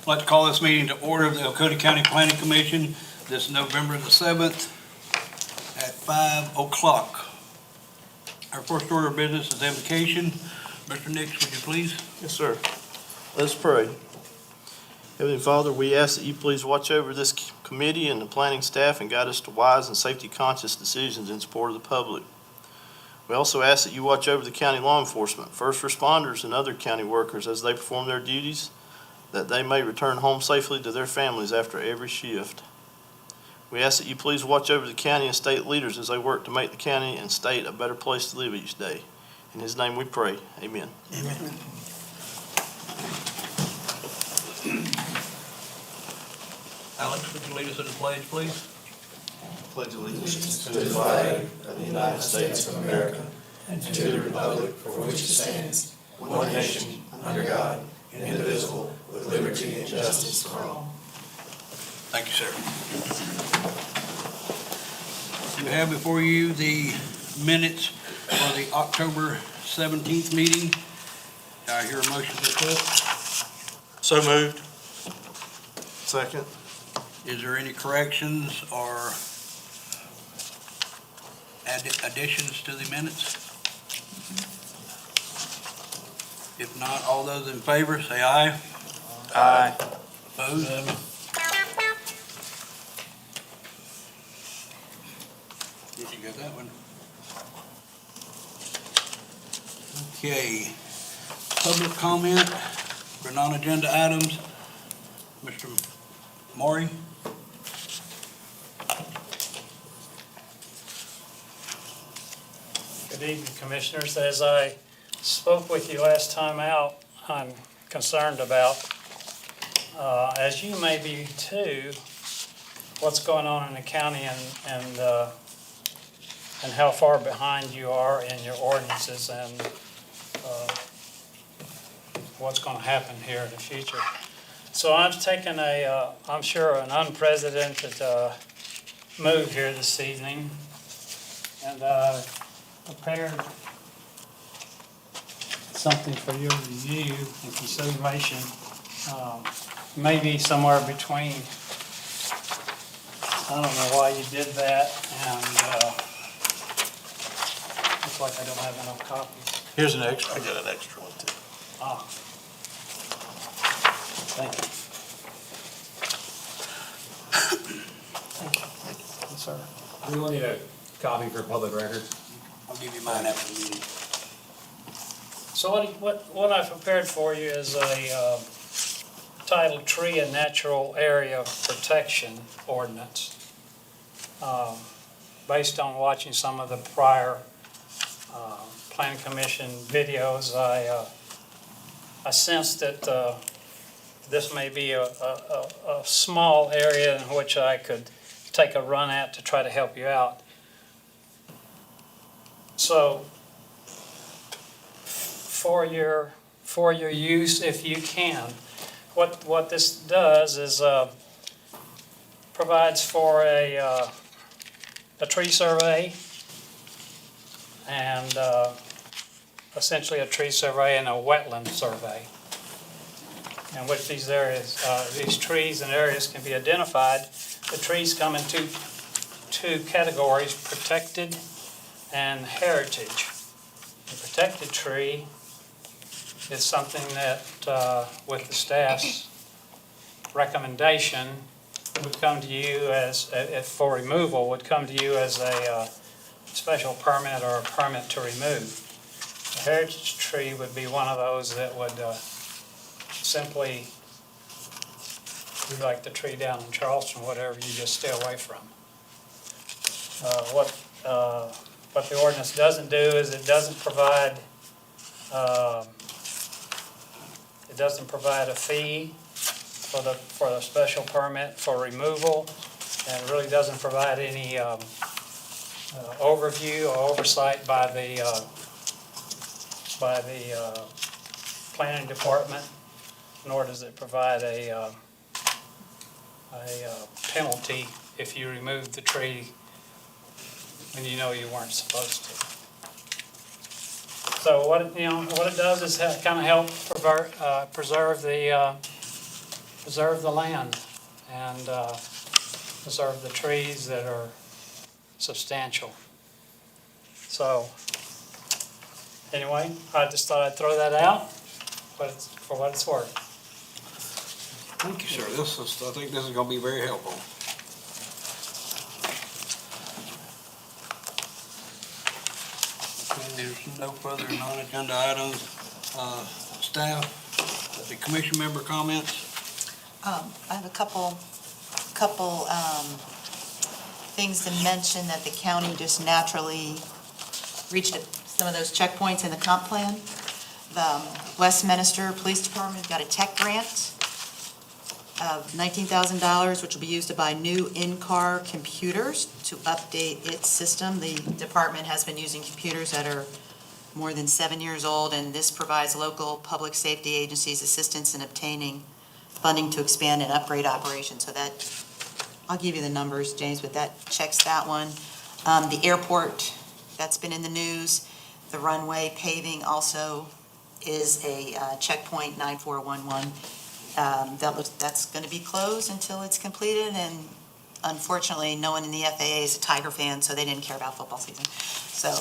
I'd like to call this meeting to order of the Oconee County Planning Commission this November the 7th at 5 o'clock. Our first order of business is invocation. Mr. Nix, would you please? Yes, sir. Let's pray. Heavenly Father, we ask that you please watch over this committee and the planning staff and guide us to wise and safety-conscious decisions in support of the public. We also ask that you watch over the county law enforcement, first responders, and other county workers as they perform their duties, that they may return home safely to their families after every shift. We ask that you please watch over the county and state leaders as they work to make the county and state a better place to live each day. In his name we pray. Amen. Amen. Alex, would you lead us in the pledge, please? Pledge allegiance to the flag of the United States of America and to the republic for which it stands, one nation, under God, indivisible, with liberty and justice for all. Thank you, sir. You have before you the minutes for the October 17th meeting. Do I hear a motion to accept? So moved. Second. Is there any corrections or additions to the minutes? If not, all those in favor, say aye. Aye. Opposed? Did you get that one? Okay. Public comment for non-agenda items. Mr. Maury? Good evening, Commissioners. As I spoke with you last time out, I'm concerned about, as you may be too, what's going on in the county and how far behind you are in your ordinances and what's going to happen here in the future. So I've taken I'm sure, an unprecedented move here this evening, and prepared something for your review and consideration. Maybe somewhere between, I don't know why you did that, and looks like I don't have enough copies. Here's an extra. I got an extra one too. Ah. Thank you. Thank you. Yes, sir. We will need a copy for public record. I'll give you mine after the meeting. So what I've prepared for you is a titled Tree and Natural Area Protection Ordinance. Based on watching some of the prior Plan Commission videos, I sensed that this may be a small area in which I could take a run at to try to help you out. So, for your use, if you can, what this does is provides for a tree survey and essentially a tree survey and a wetland survey, in which these areas, these trees and areas can be identified. The trees come in two categories: protected and heritage. The protected tree is something that, with the staff's recommendation, would come to you as, if for removal, would come to you as a special permit or a permit to remove. A heritage tree would be one of those that would simply be like the tree down in Charleston, whatever, you just stay away from. What the ordinance doesn't do is it doesn't provide a fee for the special permit for removal, and it really doesn't provide any overview or oversight by the planning department, nor does it provide a penalty if you remove the tree when you know you weren't supposed to. So what it does is kind of help preserve the preserve the land and preserve the trees that are substantial. So, anyway, I just thought I'd throw that out, for what it's worth. Thank you, sir. I think this is gonna be very helpful. Okay, there's no further non-agenda items. Staff, the commission member comments? I have a couple things to mention that the county just naturally reached some of those checkpoints in the comp plan. The Westminster Police Department got a tech grant of $19,000, which will be used to buy new in-car computers to update its system. The department has been using computers that are more than 7 years old, and this provides local public safety agencies assistance in obtaining funding to expand and upgrade operations. So that, I'll give you the numbers, James, but that checks that one. The airport, that's been in the news. The runway paving also is a checkpoint 9411. That's going to be closed until it's completed, and unfortunately, no one in the FAA is a Tiger fan, so they didn't care about football season. So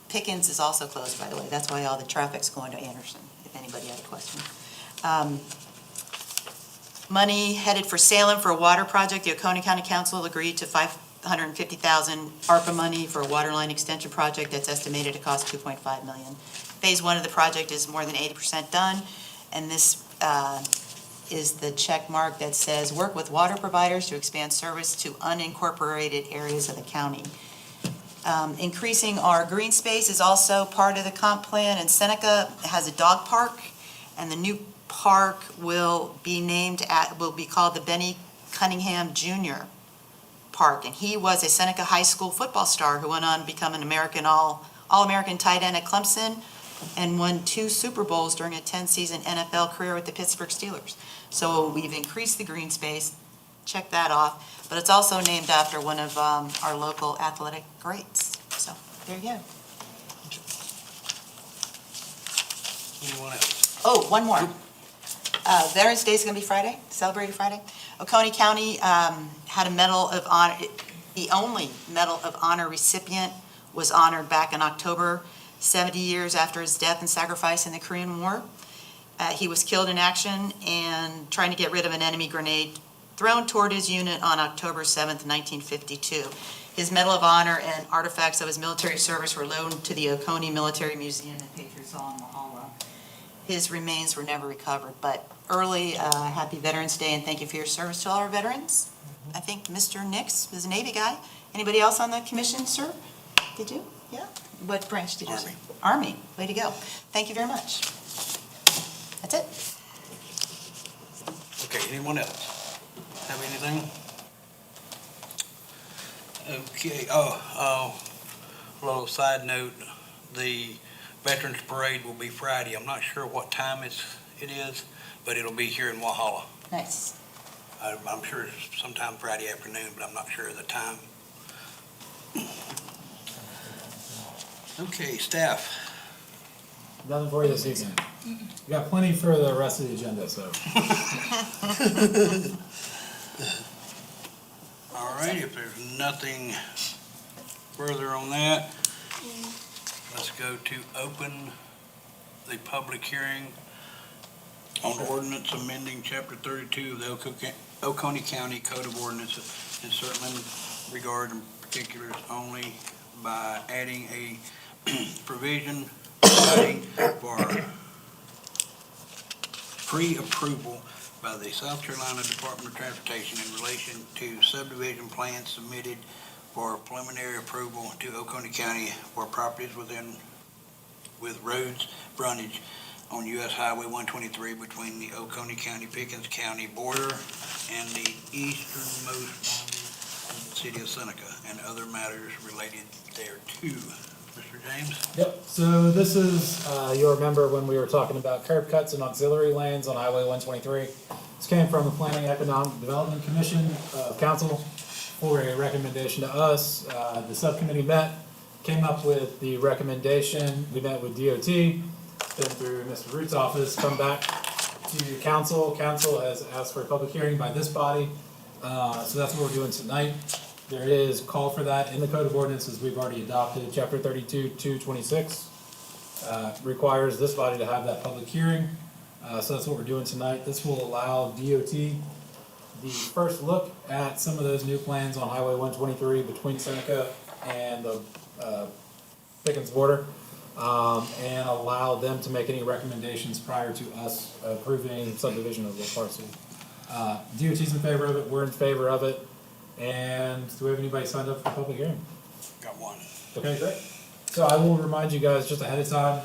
Pickens is also closed, by the way. That's why all the traffic's going to Anderson, if anybody had a question. Money headed for Salem for a water project. The Oconee County Council agreed to $550,000 ARPA money for a water line extension project that's estimated to cost $2.5 million. Phase 1 of the project is more than 80% done, and this is the check mark that says, work with water providers to expand service to unincorporated areas of the county. Increasing our green space is also part of the comp plan, and Seneca has a dog park, and the new park will be called the Benny Cunningham Jr. Park, and he was a Seneca High School football star who went on to become an All-American tight end at Clemson and won 2 Super Bowls during a 10-season NFL career with the Pittsburgh Steelers. So we've increased the green space, check that off, but it's also named after one of our local athletic greats. So there you go. Anyone else? Oh, one more. Veterans Day is going to be Friday, celebrated Friday. Oconee County had a Medal of Honor. The only Medal of Honor recipient was honored back in October, 70 years after his death and sacrifice in the Korean War. He was killed in action and trying to get rid of an enemy grenade thrown toward his unit on October 7th, 1952. His Medal of Honor and artifacts of his military service were loaned to the Oconee Military Museum and Patriots Hall in Walhalla. His remains were never recovered, but happy Veterans Day, and thank you for your service to all our veterans. I think Mr. Nix was a Navy guy. Anybody else on the commission, sir? Did you? Yeah? What branch did you serve? Army. Way to go. Thank you very much. That's it. Okay, anyone else have anything? Okay, a little side note, the Veterans Parade will be Friday. I'm not sure what time it is, but it'll be here in Walhalla. Nice. I'm sure it's sometime Friday afternoon, but I'm not sure of the time. Okay, staff. Nothing for you this evening. We got plenty for the rest of the agenda, so. All right, if there's nothing further on that, let's go to open the public hearing on ordinance amending Chapter 32 of the Oconee County Code of Ordinances in certain regard and particulars only by adding a provision providing for pre-approval by the South Carolina Department of Transportation in relation to subdivision plans submitted for preliminary approval to Oconee County for properties with roads frontage on U.S. Highway 123 between the Oconee County, Pickens County border and the easternmost boundary of the city of Seneca and other matters related thereto. Mr. James? Yep, so this is, you'll remember when we were talking about curb cuts and auxiliary lanes on Highway 123. This came from the Planning Economic Development Commission of Council for a recommendation to us. The subcommittee met, came up with the recommendation. We met with DOT, then through Mr. Root's office, come back to council. Council has asked for a public hearing by this body, so that's what we're doing tonight. There is call for that in the Code of Ordinances we've already adopted. Chapter 32, 226 requires this body to have that public hearing. So that's what we're doing tonight. This will allow DOT the first look at some of those new plans on Highway 123 between Seneca and the Pickens border, and allow them to make any recommendations prior to us approving subdivision of the parcel. DOT's in favor of it, we're in favor of it, and do we have anybody signed up for the public hearing? Got one. Okay, great. So I will remind you guys just ahead of time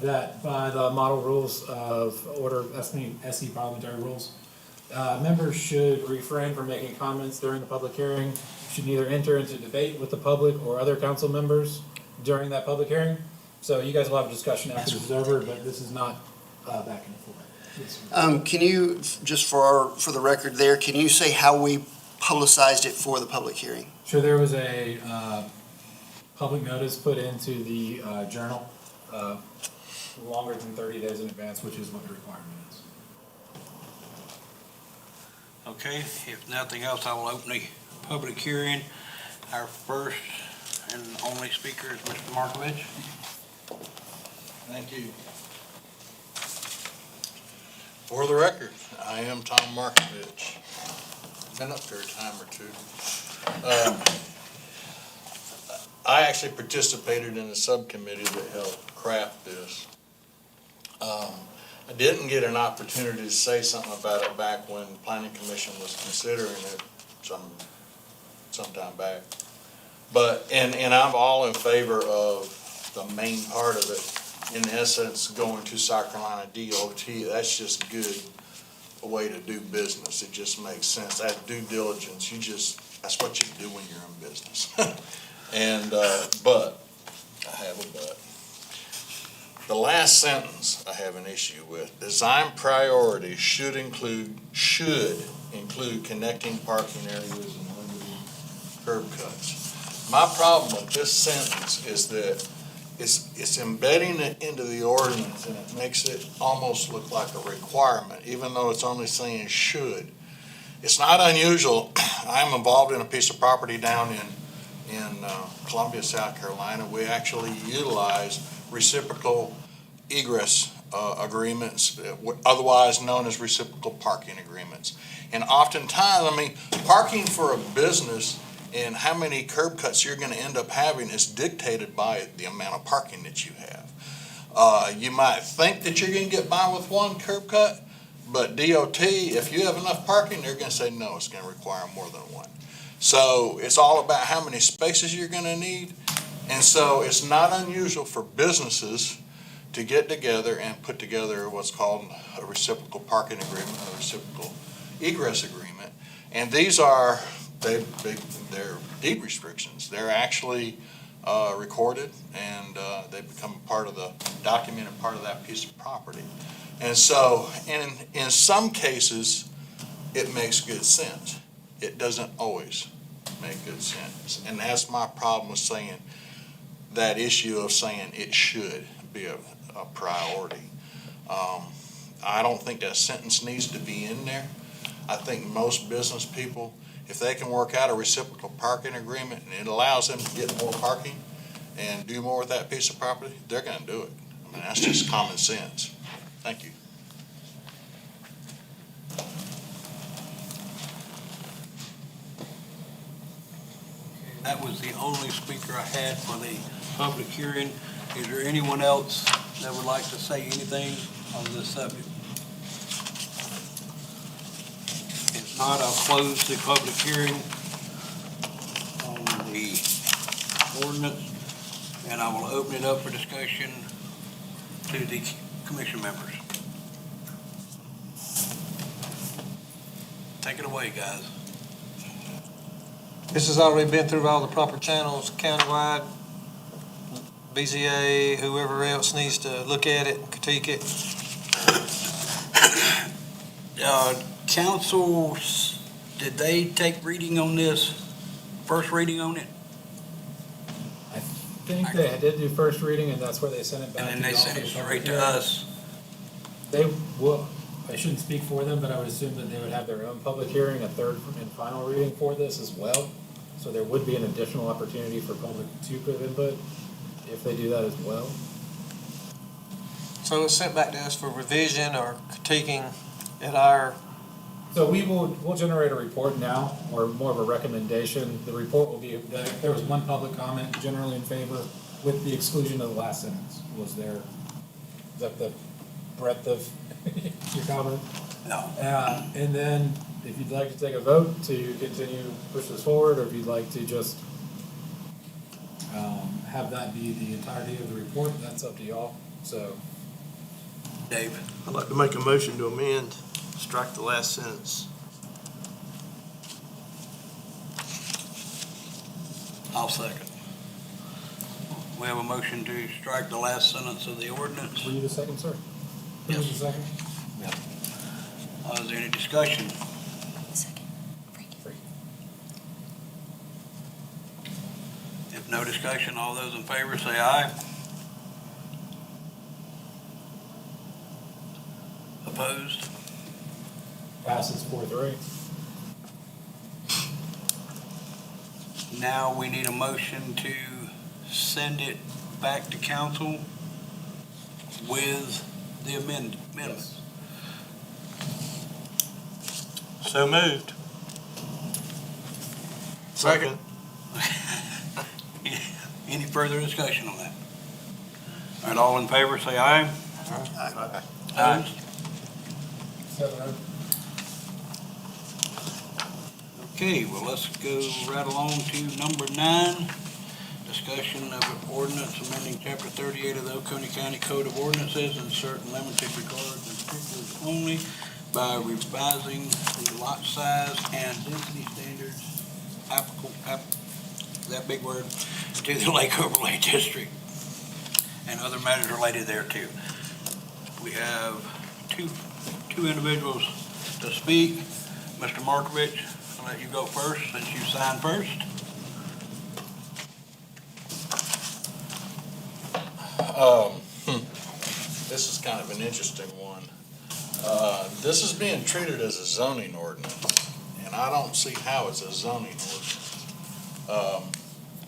that by the model rules of order, SE parliamentary rules, members should refrain from making comments during the public hearing, should neither enter into debate with the public or other council members during that public hearing. So you guys will have a discussion after this is over, but this is not back and forth. Can you, just for the record there, can you say how we publicized it for the public hearing? Sure, there was a public notice put into the journal longer than 30 days in advance, which is what the requirement is. Okay, if nothing else, I will open the public hearing. Our first and only speaker is Mr. Markovich. Thank you. For the record, I am Tom Markovich. Been up there a time or two. I actually participated in a subcommittee that helped craft this. I didn't get an opportunity to say something about it back when the Planning Commission was considering it sometime back. But, and I'm all in favor of the main part of it, in essence, going to South Carolina DOT. That's just good a way to do business. It just makes sense. That due diligence, that's what you do when you're in business. And, but, I have a but. The last sentence I have an issue with. Design priorities should include connecting parking areas and limiting curb cuts. My problem with this sentence is that it's embedding it into the ordinance, and it makes it almost look like a requirement, even though it's only saying should. It's not unusual. I'm involved in a piece of property down in Columbia, South Carolina. We actually utilize reciprocal egress agreements, otherwise known as reciprocal parking agreements. And oftentimes, I mean, parking for a business and how many curb cuts you're going to end up having is dictated by the amount of parking that you have. You might think that you're going to get by with one curb cut, but DOT, if you have enough parking, they're going to say, no, it's going to require more than one. So it's all about how many spaces you're going to need. And so it's not unusual for businesses to get together and put together what's called a reciprocal parking agreement, a reciprocal egress agreement. And these are, they're deed restrictions. They're actually recorded, and they become part of the document and part of that piece of property. And so in some cases, it makes good sense. It doesn't always make good sense. And that's my problem with saying that issue of saying it should be a priority. I don't think that sentence needs to be in there. I think most business people, if they can work out a reciprocal parking agreement and it allows them to get more parking and do more with that piece of property, they're going to do it. I mean, that's just common sense. Thank you. That was the only speaker I had for the public hearing. Is there anyone else that would like to say anything on this subject? If not, I'll close the public hearing on the ordinance, and I will open it up for discussion to the commission members. Take it away, guys. This has already been through all the proper channels countywide. BZA, whoever else needs to look at it, critique it. Council, did they take reading on this, first reading on it? I think they did do first reading, and that's where they sent it back. And then to they the sent it office of straight to public us? hearing. They will, I shouldn't speak for them, but I would assume that they would have their own public hearing, a third and final reading for this as well. So there would be an additional opportunity for public to give input if they do that as well. So it's sent back to us for revision or critiquing at our, So we'll generate a report now, or more of a recommendation. The report will be, there was one public comment generally in favor, with the exclusion of the last sentence. Is that the breadth of your comment? No. And then, if you'd like to take a vote to continue, push this forward, or if you'd like to just have that be the entirety of the report, that's up to y'all. So, Dave? I'd like to make a motion to amend, strike the last sentence. I'll second. We have a motion to strike the last sentence of the ordinance. were you the second, sir? Who was the second? Is there any discussion? Second. Frankie. If no discussion, all those in favor say aye. Opposed? Passes 4-3. Now we need a motion to send it back to council with the amendment. So moved. Second. Any further discussion on that? All right, all in favor, say aye. Aye. Opposed? 7-0. Okay, well, let's go right along to number 9. Discussion of ordinance amending chapter 38 of the Oconee County Code of Ordinances in certain limited regards and particulars only by revising the lot size and density standards applicable, that big word, to the Lake Overlay District and other matters related thereto. We have two individuals to speak. Mr. Markovich, I'll let you go first since you signed first. This is kind of an interesting one. This is being treated as a zoning ordinance, and I don't see how it's a zoning ordinance.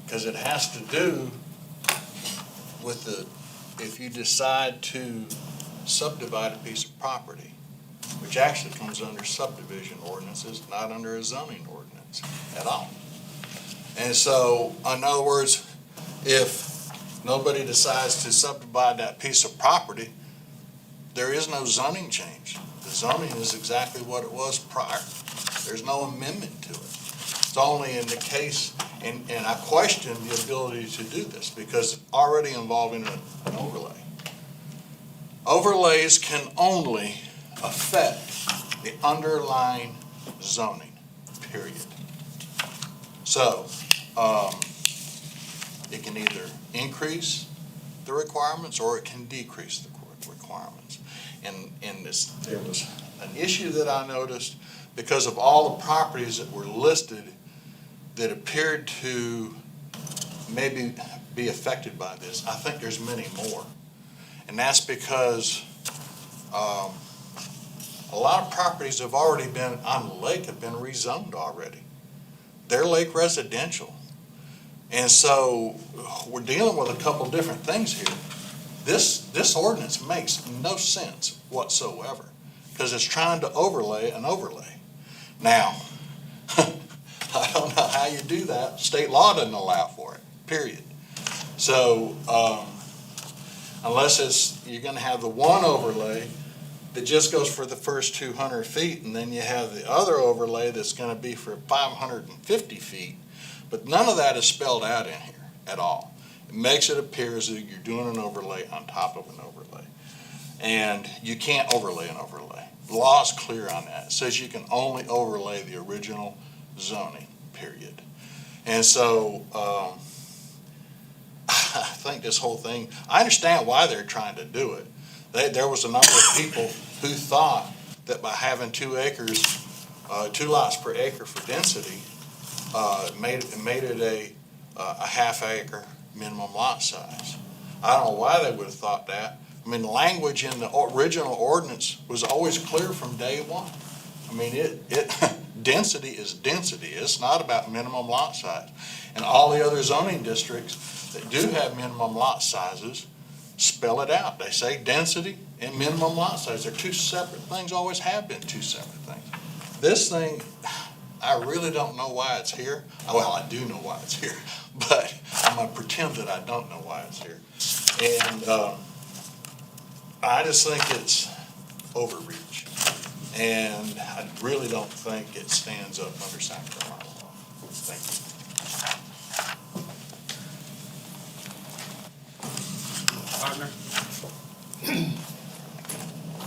Because it has to do with if you decide to subdivide a piece of property, which actually comes under subdivision ordinances, not under a zoning ordinance at all. And so, in other words, if nobody decides to subdivide that piece of property, there is no zoning change. The zoning is exactly what it was prior. There's no amendment to it. It's only in the case, and I question the ability to do this because it's already involving an overlay. Overlays can only affect the underlying zoning, period. So, it can either increase the requirements or it can decrease the requirements. And there was an issue that I noticed because of all the properties that were listed that appeared to maybe be affected by this. I think there's many more. And that's because a lot of properties have already been on the lake, have been rezoned already. They're lake residential. And so we're dealing with a couple different things here. This ordinance makes no sense whatsoever because it's trying to overlay an overlay. Now, I don't know how you do that. State law doesn't allow for it, period. So unless you're going to have the one overlay that just goes for the first 200 feet, and then you have the other overlay that's going to be for 550 feet, but none of that is spelled out in here at all. It makes it appear as if you're doing an overlay on top of an overlay. And you can't overlay an overlay. The law is clear on that. It says you can only overlay the original zoning, period. And so I think this whole thing, I understand why they're trying to do it. There was a number of people who thought that by having 2 acres, 2 lots per acre for density, made it a half acre minimum lot size. I don't know why they would have thought that, I mean, the language in the original ordinance was always clear from day one. I mean, density is density. It's not about minimum lot size. And all the other zoning districts that do have minimum lot sizes spell it out. They say density and minimum lot size. They're two separate things, always have been two separate things. This thing, I really don't know why it's here. Well, I do know why it's here, but I'm gonna pretend that I don't know why it's here. And I just think it's overreach. And I really don't think it stands up under South Carolina law. Thank you. Partner?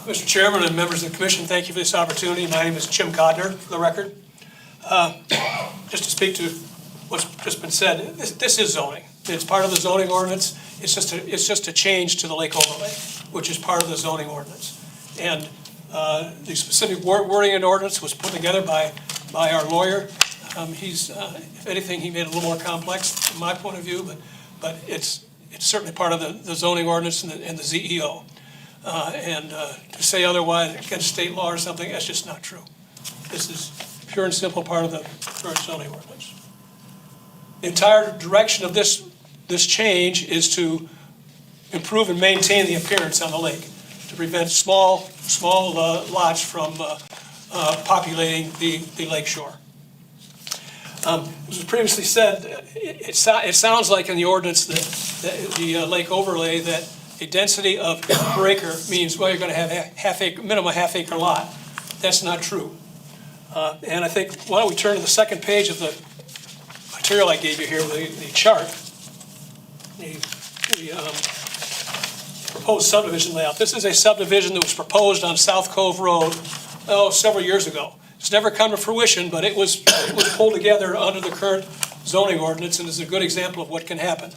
Mr. Chairman and members of the commission, thank you for this opportunity. My name is Jim Codner, for the record. Just to speak to what's just been said, this is zoning. It's part of the zoning ordinance. It's just a change to the lake overlay, which is part of the zoning ordinance. And the specific wording in the ordinance was put together by our lawyer. If anything, he made it a little more complex from my point of view, but it's certainly part of the zoning ordinance and the ZEO. And to say otherwise against state law or something, that's just not true. This is pure and simple part of the current zoning ordinance. The entire direction of this change is to improve and maintain the appearance on the lake, to prevent small lots from populating the lake shore. As was previously said, it sounds like in the ordinance that the lake overlay that a density of per acre means, well, you're going to have minimum half-acre lot. That's not true. And I think, why don't we turn to the second page of the material I gave you here, the chart, the proposed subdivision layout. This is a subdivision that was proposed on South Cove Road, several years ago. It's never come to fruition, but it was pulled together under the current zoning ordinance and is a good example of what can happen.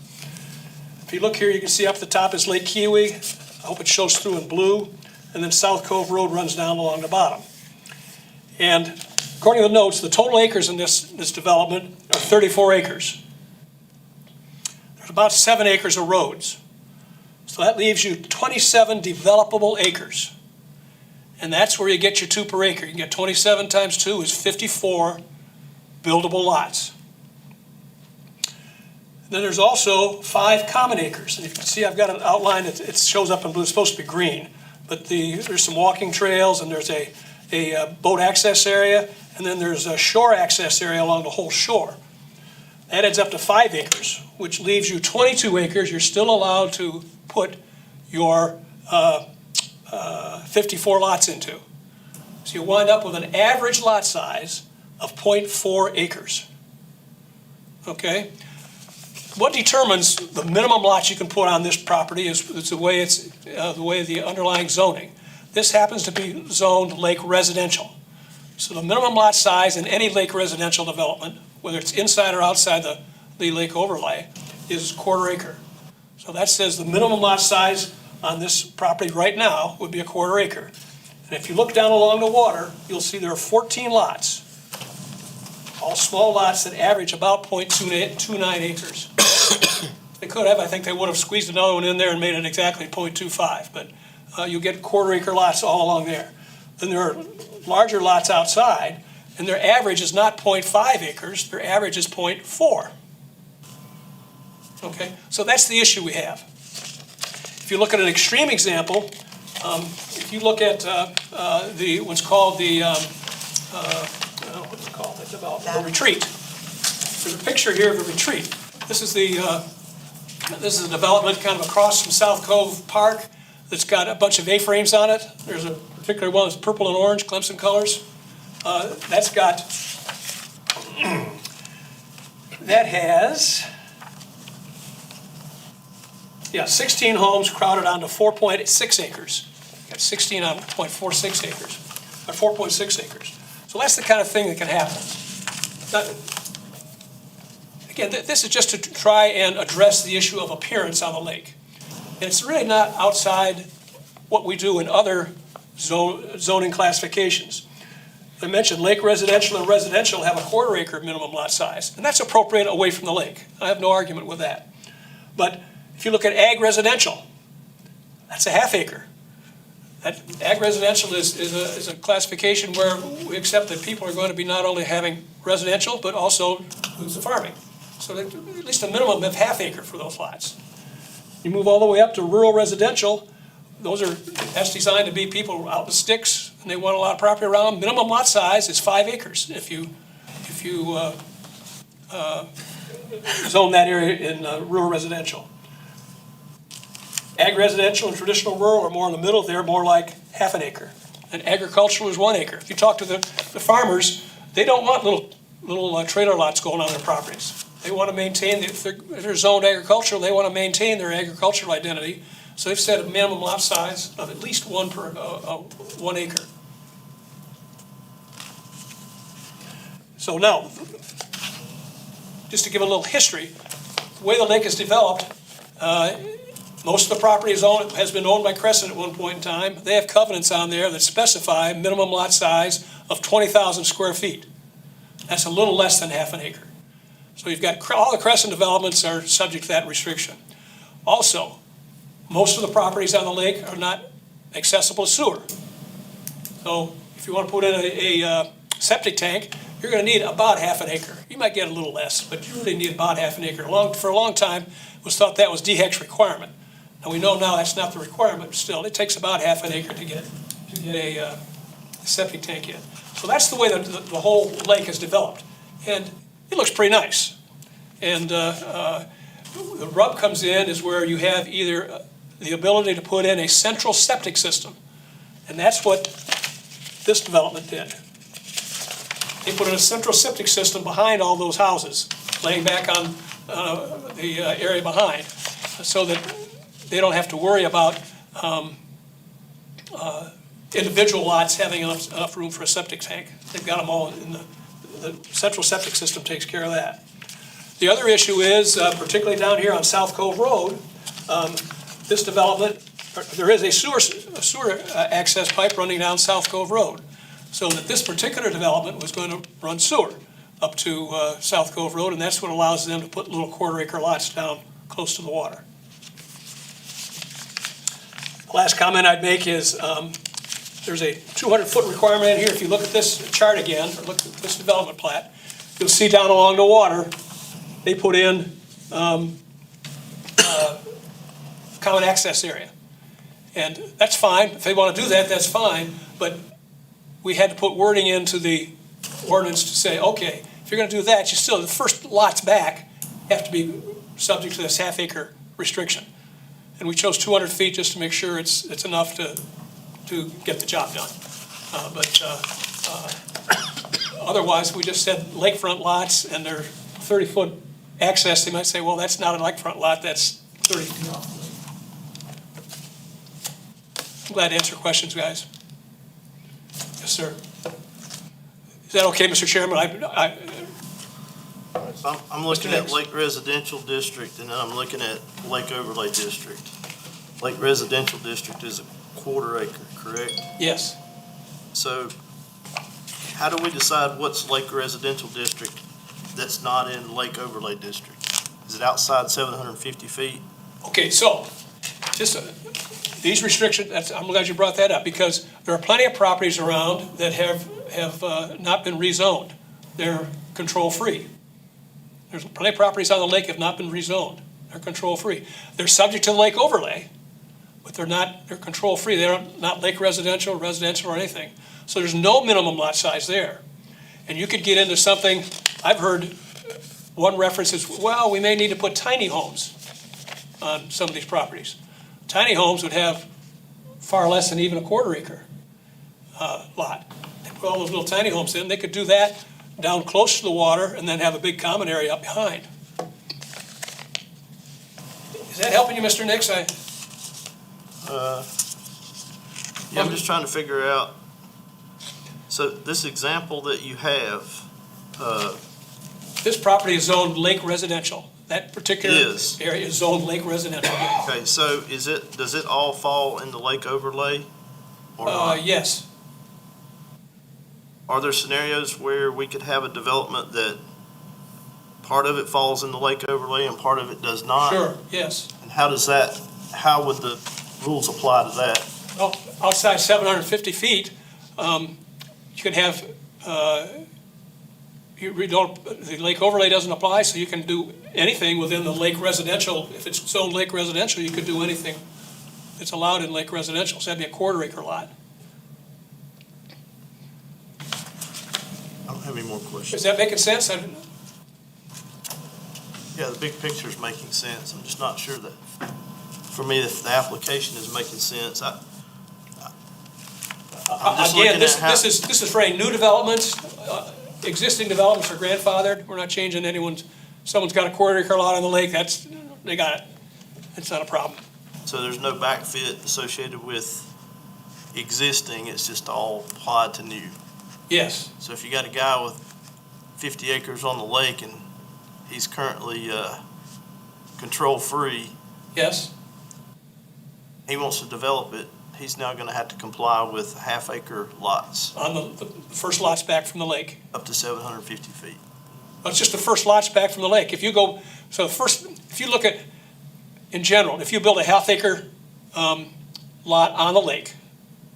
If you look here, you can see up the top is Lake Kiwi. I hope it shows through in blue. And then South Cove Road runs down along the bottom. And according to the notes, the total acres in this development are 34 acres. There's about 7 acres of roads. So that leaves you 27 developable acres. And that's where you get your 2 per acre. You can get 27 times 2 is 54 buildable lots. Then there's also 5 common acres. And you can see I've got an outline that it shows up in blue. It's supposed to be green. But there's some walking trails, and there's a boat access area, and then there's a shore access area along the whole shore. That adds up to 5 acres, which leaves you 22 acres. You're still allowed to put your 54 lots into. So you wind up with an average lot size of 0.4 acres. Okay? What determines the minimum lots you can put on this property is the way the underlying zoning. This happens to be zoned lake residential. So the minimum lot size in any lake residential development, whether it's inside or outside the lake overlay, is 1/4 acre. So that says the minimum lot size on this property right now would be 1/4 acre. And if you look down along the water, you'll see there are 14 lots, all small lots that average about 0.29 acres. They could have, I think they would have squeezed another one in there and made it exactly 0.25, but you get 1/4 acre lots all along there. Then there are larger lots outside, and their average is not 0.5 acres, their average is 0.4. Okay, so that's the issue we have. If you look at an extreme example, if you look at what's called the retreat. There's a picture here of a retreat. This is a development kind of across from South Cove Park that's got a bunch of A-frames on it. There's a particular one that's purple and orange, Clemson colors. That has 16 homes crowded onto 4.6 acres. Got 16 on 0.46 acres, or 4.6 acres. So that's the kind of thing that can happen. Now, again, this is just to try and address the issue of appearance on the lake. And it's really not outside what we do in other zoning classifications. I mentioned lake residential and residential have a 1/4 acre minimum lot size, and that's appropriate away from the lake. I have no argument with that. But if you look at ag residential, That's a half acre. That ag residential is a classification where we accept that people are going to be not only having residential, but also includes the farming. So that at least a minimum of half acre for those lots. You move all the way up to rural residential, that's designed to be people out in the sticks, and they want a lot of property around them. Minimum lot size is 5 acres if you zone that area in rural residential. Ag residential and traditional rural are more in the middle, they're more like half an acre. And agricultural is 1 acre. If you talk to the farmers, they don't want little trailer lots going on their properties. They want to maintain, if they're zoned agricultural, they want to maintain their agricultural identity. So they've set a minimum lot size of at least 1 acre. So now, just to give a little history, the way the lake is developed, most of the property has been owned by Crescent at one point in time. They have covenants on there that specify minimum lot size of 20,000 square feet. That's a little less than half an acre. So you've got, all the Crescent developments are subject to that restriction. Also, most of the properties on the lake are not accessible to sewer. So if you want to put in a septic tank, you're going to need about half an acre. You might get a little less, but you really need about half an acre. For a long time, it was thought that was DHEC's requirement. And we know now that's not the requirement, but still, it takes about half an acre to get a septic tank in. So that's the way the whole lake is developed. And it looks pretty nice. And the rub comes in is where you have either the ability to put in a central septic system. And that's what this development did. They put in a central septic system behind all those houses, laying back on the area behind, so that they don't have to worry about individual lots having enough room for a septic tank. They've got them all in the central septic system takes care of that. The other issue is, particularly down here on South Cove Road, this development, there is a sewer access pipe running down South Cove Road. So that this particular development was going to run sewer up to South Cove Road, and that's what allows them to put little quarter-acre lots down close to the water. The last comment I'd make is there's a 200-foot requirement in here. If you look at this chart again, or look at this development plat, you'll see down along the water, they put in common access area. And that's fine. If they want to do that, that's fine. But we had to put wording into the ordinance to say, okay, if you're going to do that, you still, the first lots back have to be subject to this half-acre restriction. And we chose 200 feet just to make sure it's enough to get the job done. Otherwise, we just said lakefront lots, and they're 30-foot access. They might say, well, that's not a lakefront lot, that's 30 feet off. I'm glad to answer questions, guys. Yes, sir. Is that okay, Mr. Chairman? I'm looking Mr. at Nix. Lake Residential District, and then I'm looking at Lake Overlay District. Lake Residential District is a quarter acre, correct? Yes. So how do we decide what's Lake Residential District that's not in Lake Overlay District? Is it outside 750 feet? Okay, so just these restrictions, I'm glad you brought that up, because there are plenty of properties around that have not been rezoned. They're control-free. There's plenty of properties on the lake that have not been rezoned. They're control-free. They're subject to the lake overlay, but they're control-free. They're not lake residential, or anything. So there's no minimum lot size there. And you could get into something, I've heard one reference is, well, we may need to put tiny homes on some of these properties. Tiny homes would have far less than even a quarter acre lot. They put all those little tiny homes in. They could do that down close to the water and then have a big common area up behind. Is that helping you, Mr. Nix? Yeah, I'm just trying to figure out. So this example that you have, This property is zoned lake residential. That particular Is. area is zoned lake residential. okay, so does it all fall in the Lake Overlay or not? Yes. Are there scenarios where we could have a development that part of it falls in the Lake Overlay and part of it does not? Sure, yes. And how would the rules apply to that? Well, outside 750 feet, you can have, the lake overlay doesn't apply, so you can do anything within the lake residential. If it's zoned lake residential, you could do anything that's allowed in lake residential, so that'd be a quarter-acre lot. I don't have any more Is questions. that making sense? Yeah, the big picture's making sense. I'm just not sure that, for me, if the application is making sense. I'm just Again, looking at how- this is for any new developments. Existing developments are grandfathered. We're not changing someone's got a quarter-acre lot on the lake, they got it. It's not a problem. So there's no backfit associated with existing, it's just all applied to new. Yes, So if you got a guy with 50 acres on the lake and he's currently control-free, yes, he wants to develop it, he's now going to have to comply with half-acre lots on the first lots back from the lake. up to 750 feet. It's just the first lots back from the lake. If you go, so first, if you look at, in general, if you build a half-acre lot on the lake,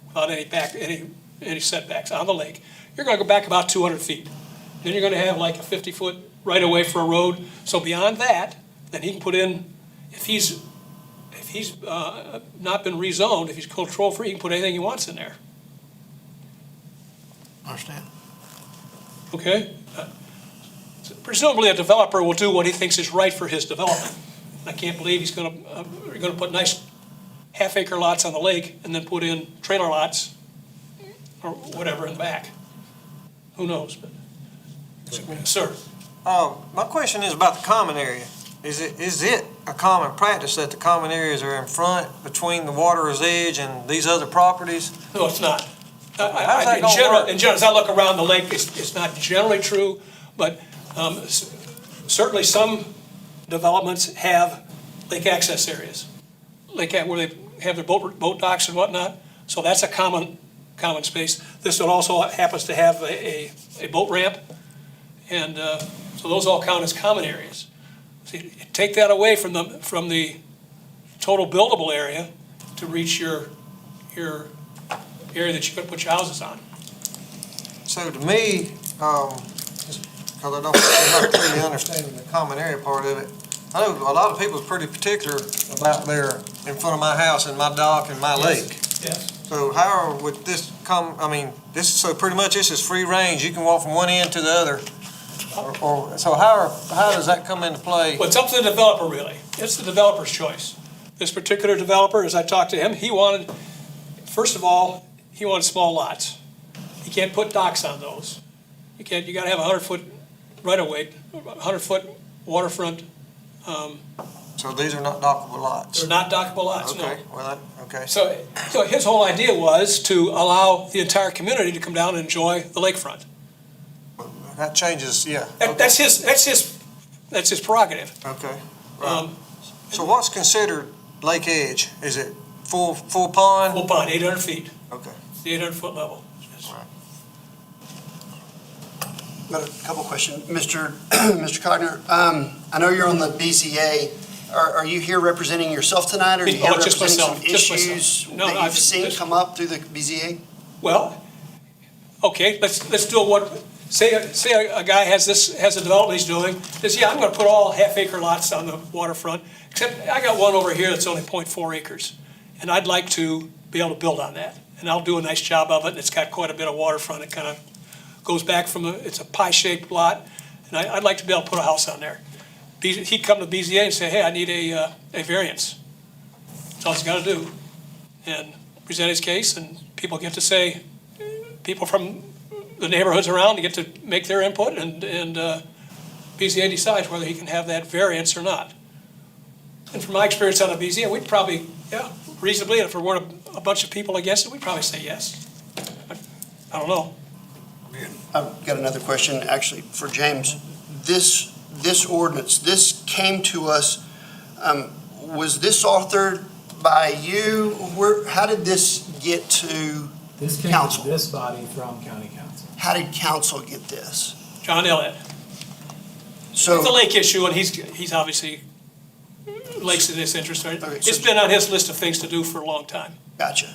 without any setbacks on the lake, you're gonna go back about 200 feet. Then you're gonna have like a 50-foot right-of-way for a road. So beyond that, then he can put in, if he's not been rezoned, if he's control-free, he can put anything he wants in there, Understand? okay? Presumably, a developer will do what he thinks is right for his development. I can't believe he's gonna put nice half-acre lots on the lake and then put in trailer lots or whatever in back. Who knows, but, sir, My question is about the common area. Is it a common practice that the common areas are in front between the water's edge and these other properties? no, it's not. How's that In gonna general, work? as I look around the lake, it's not generally true, but certainly some developments have lake access areas. Where they have their boat docks and whatnot, so that's a common space. This one also happens to have a boat ramp, and so those all count as common areas. So you take that away from the total buildable area to reach your area that you could put your houses on. So to me, just because I'm not clearly understanding the common area part of it, I know a lot of people are pretty particular about their, in front of my house and my dock and my lake. Yes. So how would this so pretty much this is free range, you can walk from one end to the other? So how does that come into play? Well, it's up to the developer, really. It's the developer's choice. This particular developer, as I talked to him, first of all, he wanted small lots. You can't put docks on those. You gotta have 100-foot right-of-way, 100-foot waterfront. So these are not dockable lots? They're not dockable lots, no. Okay, well, okay. So his whole idea was to allow the entire community to come down and enjoy the lakefront. That changes, yeah. That's his prerogative. Okay. Um, So what's considered lake edge? Is it full pond? Full pond, 800 feet, Okay. the 800-foot level. Got a couple questions. Mr. Cogner, I know you're on the BZA. Are you here representing yourself tonight, or are you here Oh, just representing myself, some just myself. issues No, that I've you've seen just- come up through the BZA? Well, okay, let's do say a guy has a development he's doing, says, yeah, I'm gonna put all half-acre lots on the waterfront, except I got one over here that's only 0.4 acres, and I'd like to be able to build on that, and I'll do a nice job of it, and it's got quite a bit of waterfront, it kind of goes back it's a pie-shaped lot, and I'd like to be able to put a house on there. He'd come to BZA and say, hey, I need a variance. That's all he's gotta do, and present his case, and people get to say, people from the neighborhoods around get to make their input, and BZA decides whether he can have that variance or not. And from my experience on the BZA, we'd probably, reasonably, if there weren't a bunch of people against it, we'd probably say yes. I don't know. I've got another question, actually, for James. This ordinance, this came to us, was this authored by you? How did this get to This came council? to this body from county council. How did council get this? John Elliott. So. It's a lake issue, and he's obviously lakes of this interest. Okay, so- It's been on his list of things to do for a long time. Gotcha.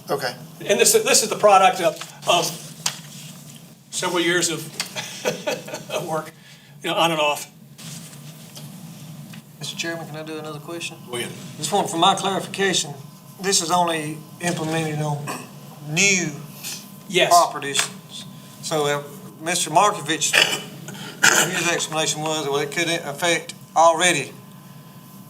Okay. And this is the product of several years of of work, on and off. Mr. Chairman, can I do another question? Go ahead. Just one for my clarification. This is only implemented on new Yes. properties. So Mr. Markovich, his explanation was, well, it could affect already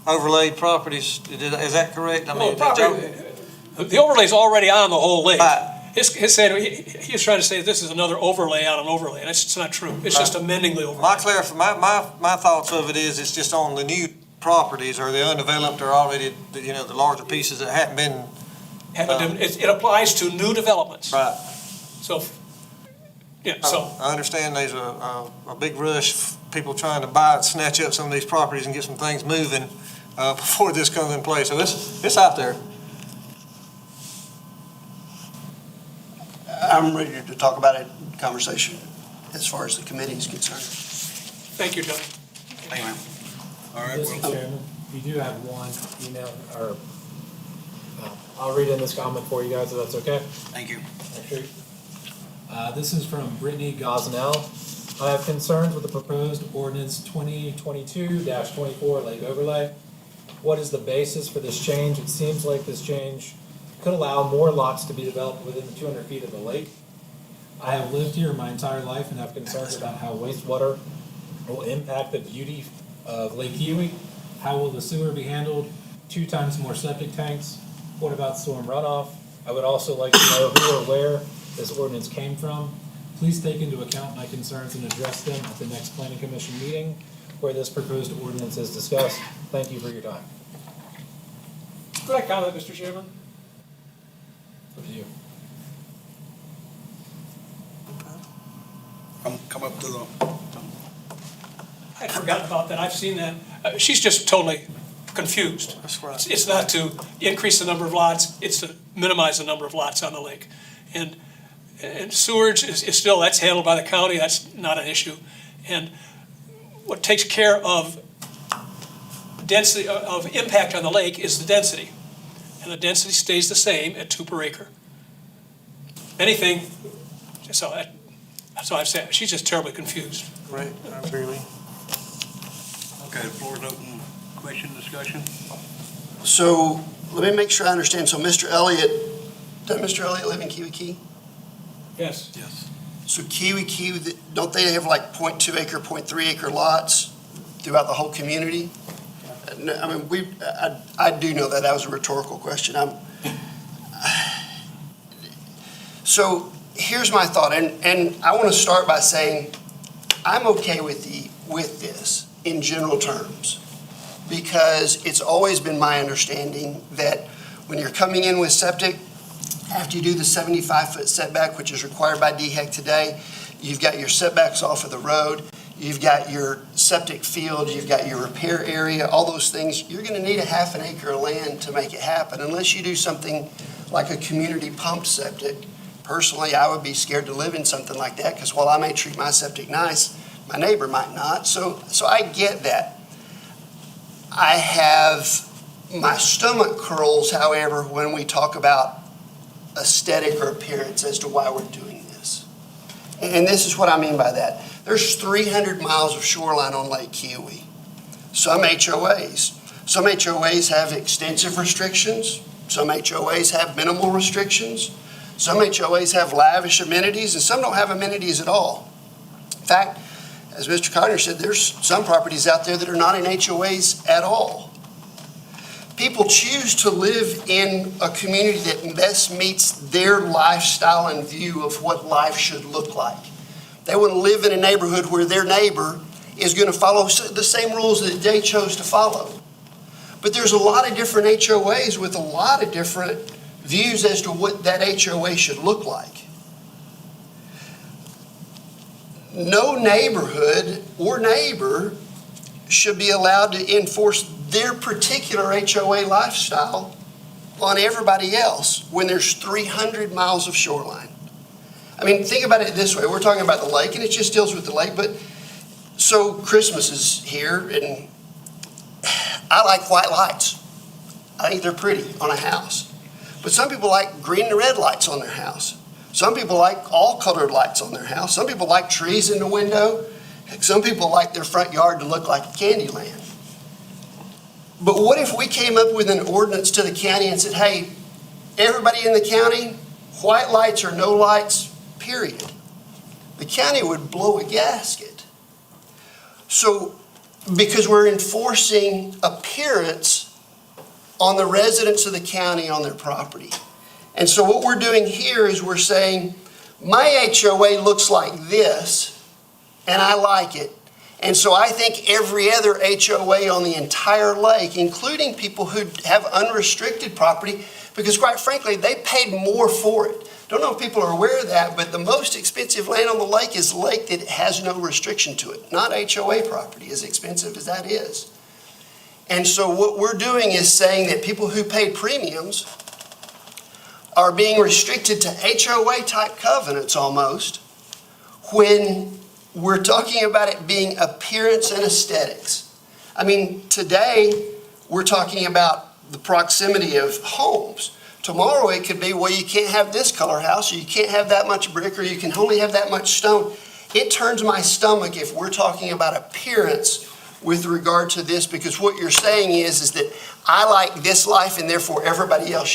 overlaid properties. Is that correct? I Well, mean, the overlay's already on the whole lake. Right. He was trying to say this is another overlay on an overlay, and it's not true. It's just amending the overlay. my thoughts of it is, it's just on the new properties or the undeveloped or already, the larger pieces that hadn't been. It applies to new developments. Right. So, yeah, so, I understand there's a big rush, people trying to snatch up some of these properties and get some things moving before this comes in place. So it's out there. I'm ready to talk about it in conversation as far as the committee is concerned. thank you, Doug. Thank you, ma'am. All right, Mr. well, Chairman, you do have one email, or, I'll read in this comment for you guys, if that's okay. thank you. Actually, this is from Brittany Gosnell. I have concerns with the proposed ordinance 2022-24 lake overlay. What is the basis for this change? It seems like this change could allow more lots to be developed within the 200 feet of the lake. I have lived here my entire life and have concerns about how wastewater will impact the beauty of Lake Kiwi. How will the sewer be handled? 2 times more septic tanks. What about storm runoff? I would also like to know who or where this ordinance came from. Please take into account my concerns and address them at the next planning commission meeting where this proposed ordinance is discussed. Thank you for your time. Could I comment, Mr. Chairman? Up to you. Come up to the, I'd forgotten about that. I've seen that. She's just totally confused. That's right. It's not to increase the number of lots, it's to minimize the number of lots on the lake. And sewage is still, that's handled by the county, that's not an issue. And what takes care of density, of impact on the lake is the density. And the density stays the same at 2 per acre. Anything, so that's what I've said, she's just terribly confused. Right, absolutely. okay, the floor is open, question, discussion? So let me make sure I understand. So Mr. Elliott, does Mr. Elliott live in Kiwi Key? Yes. Yes. So Kiwi Key, don't they have like 0.2 acre, 0.3 acre lots throughout the whole community? No, I mean, I do know that. That was a rhetorical question. So here's my thought, and I want to start by saying I'm okay with this in general terms, because it's always been my understanding that when you're coming in with septic, after you do the 75-foot setback, which is required by DHEC today, you've got your setbacks off of the road, you've got your septic field, you've got your repair area, all those things. You're going to need a half an acre of land to make it happen, unless you do something like a community pumped septic. Personally, I would be scared to live in something like that, because while I may treat my septic nice, my neighbor might not. So I get that. I have my stomach curls, however, when we talk about aesthetic or appearance as to why we're doing this. And this is what I mean by that. There's 300 miles of shoreline on Lake Kiwi. Some HOAs. Some HOAs have extensive restrictions. Some HOAs have minimal restrictions. Some HOAs have lavish amenities, and some don't have amenities at all. In fact, as Mr. Connor said, there's some properties out there that are not in HOAs at all. People choose to live in a community that best meets their lifestyle and view of what life should look like. They want to live in a neighborhood where their neighbor is going to follow the same rules that they chose to follow. But there's a lot of different HOAs with a lot of different views as to what that HOA should look like. No neighborhood or neighbor should be allowed to enforce their particular HOA lifestyle on everybody else when there's 300 miles of shoreline. I mean, think about it this way. We're talking about the lake, and it just deals with the lake, but so Christmas is here, and I like white lights. I think they're pretty on a house. But some people like green and red lights on their house. Some people like all colored lights on their house. Some people like trees in the window. Some people like their front yard to look like Candyland. But what if we came up with an ordinance to the county and said, hey, everybody in the county, white lights or no lights, period. The county would blow a gasket. So, because we're enforcing appearance on the residents of the county on their property. And so what we're doing here is we're saying, my HOA looks like this, and I like it. And so I think every other HOA on the entire lake, including people who have unrestricted property, because quite frankly, they paid more for it. Don't know if people are aware of that, but the most expensive land on the lake is lake that has no restriction to it, not HOA property, as expensive as that is. And so what we're doing is saying that people who pay premiums are being restricted to HOA-type covenants almost, when we're talking about it being appearance and aesthetics. I mean, today, we're talking about the proximity of homes. Tomorrow, it could be, well, you can't have this color house, or you can't have that much brick, or you can only have that much stone. It turns my stomach if we're talking about appearance with regard to this, because what you're saying is that I like this life, and therefore everybody else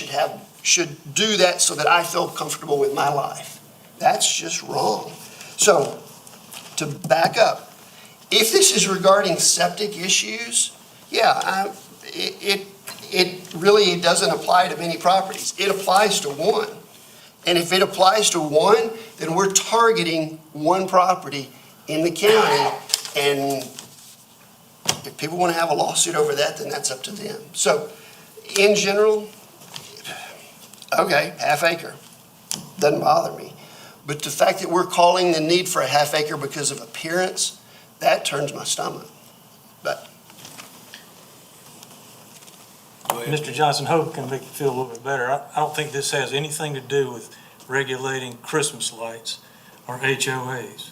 should do that so that I feel comfortable with my life. That's just wrong. So, to back up, if this is regarding septic issues, yeah, it really doesn't apply to many properties. It applies to one. And if it applies to one, then we're targeting one property in the county. And if people want to have a lawsuit over that, then that's up to them. So, in general, okay, half acre, doesn't bother me. But the fact that we're calling the need for a half acre because of appearance, that turns my stomach. But Mr. Johnson, hope can make you feel a little bit better. I don't think this has anything to do with regulating Christmas lights or HOAs.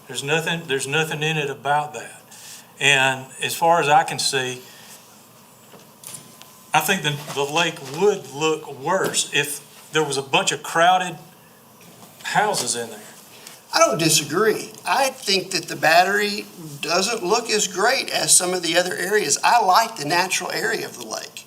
There's nothing in it about that. And as far as I can see, I think the lake would look worse if there was a bunch of crowded houses in there. I don't disagree. I think that the Battery doesn't look as great as some of the other areas. I like the natural area of the lake.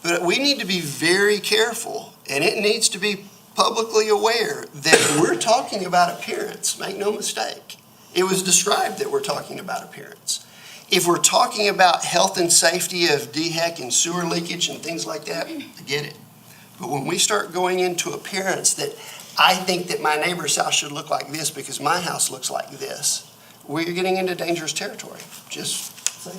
But we need to be very careful, and it needs to be publicly aware that we're talking about appearance. Make no mistake. It was described that we're talking about appearance. If we're talking about health and safety of DHEC and sewer leakage and things like that, I get it. But when we start going into appearance that I think that my neighbor's house should look like this because my house looks like this, we're getting into dangerous territory. Just saying.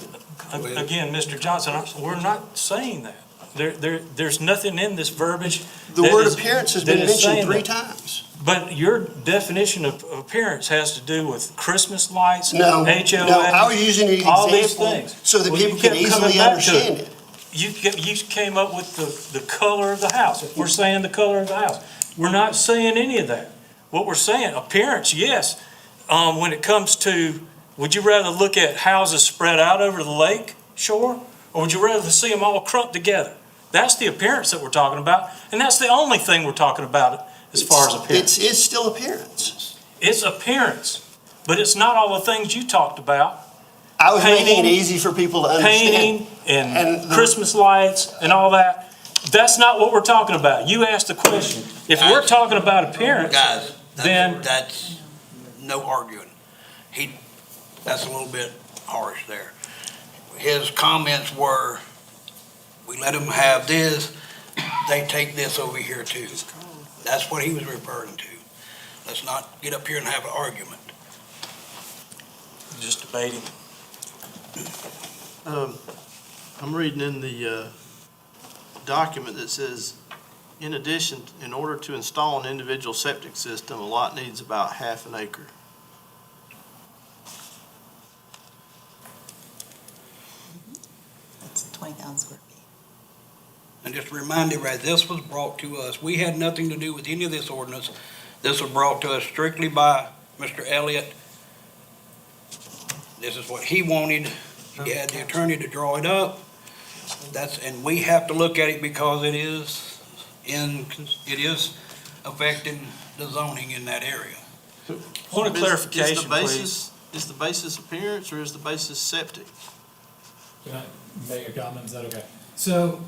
Again, Mr. Johnson, we're not saying that. There's nothing in this verbiage. The that word is- appearance has that been is mentioned saying 3 that. times. But your definition of appearance has to do with Christmas lights, No, HOA. no, I was using an all these example things. so that Well, you people can kept coming easily back to it. understand it. You came up with the color of the house. If we're saying the color of the house, we're not saying any of that. What we're saying, appearance, yes. When it comes to, would you rather look at houses spread out over the lake shore? Or would you rather see them all clumped together? That's the appearance that we're talking about. And that's the only thing we're talking about as far as appearance. It's still appearance. It's appearance, but it's not all the things you talked about. I was making it Painting, easy for people to understand. Painting and And the- Christmas lights and all that. That's not what we're talking about. You asked the question. If we're talking about appearance, Guys, then that's no arguing. That's a little bit harsh there. His comments were, we let them have this, they take this over here too. That's what he was referring to. Let's not get up here and have an argument. just debating. I'm reading in the document that says, in addition, in order to install an individual septic system, a lot needs about half an acre. That's 20,000 square feet. And just to remind everybody, this was brought to us. We had nothing to do with any of this ordinance. This was brought to us strictly by Mr. Elliott. This is what he wanted. You had the attorney to draw it up. And we have to look at it because it is affecting the zoning in that area. Point of clarification, Is the basis appearance or is the basis septic? Can I make a comment? Is that okay? So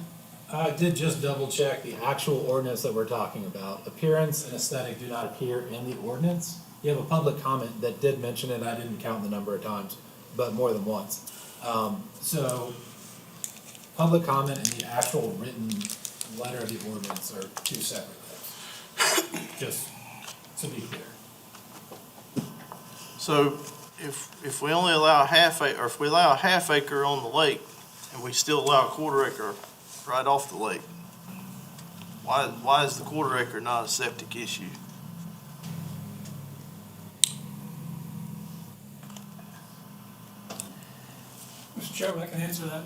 I did just double check the actual ordinance that we're talking about. Appearance and aesthetic do not appear in the ordinance. You have a public comment that did mention it. I didn't count the number of times, but more than once. So public comment and the actual written letter of the ordinance are two separate things. Just to be clear. So if we only allow a half acre, or if we allow a half acre on the lake and we still allow a quarter acre right off the lake, why is the quarter acre not a septic issue? Mr. Chairman, I can answer that.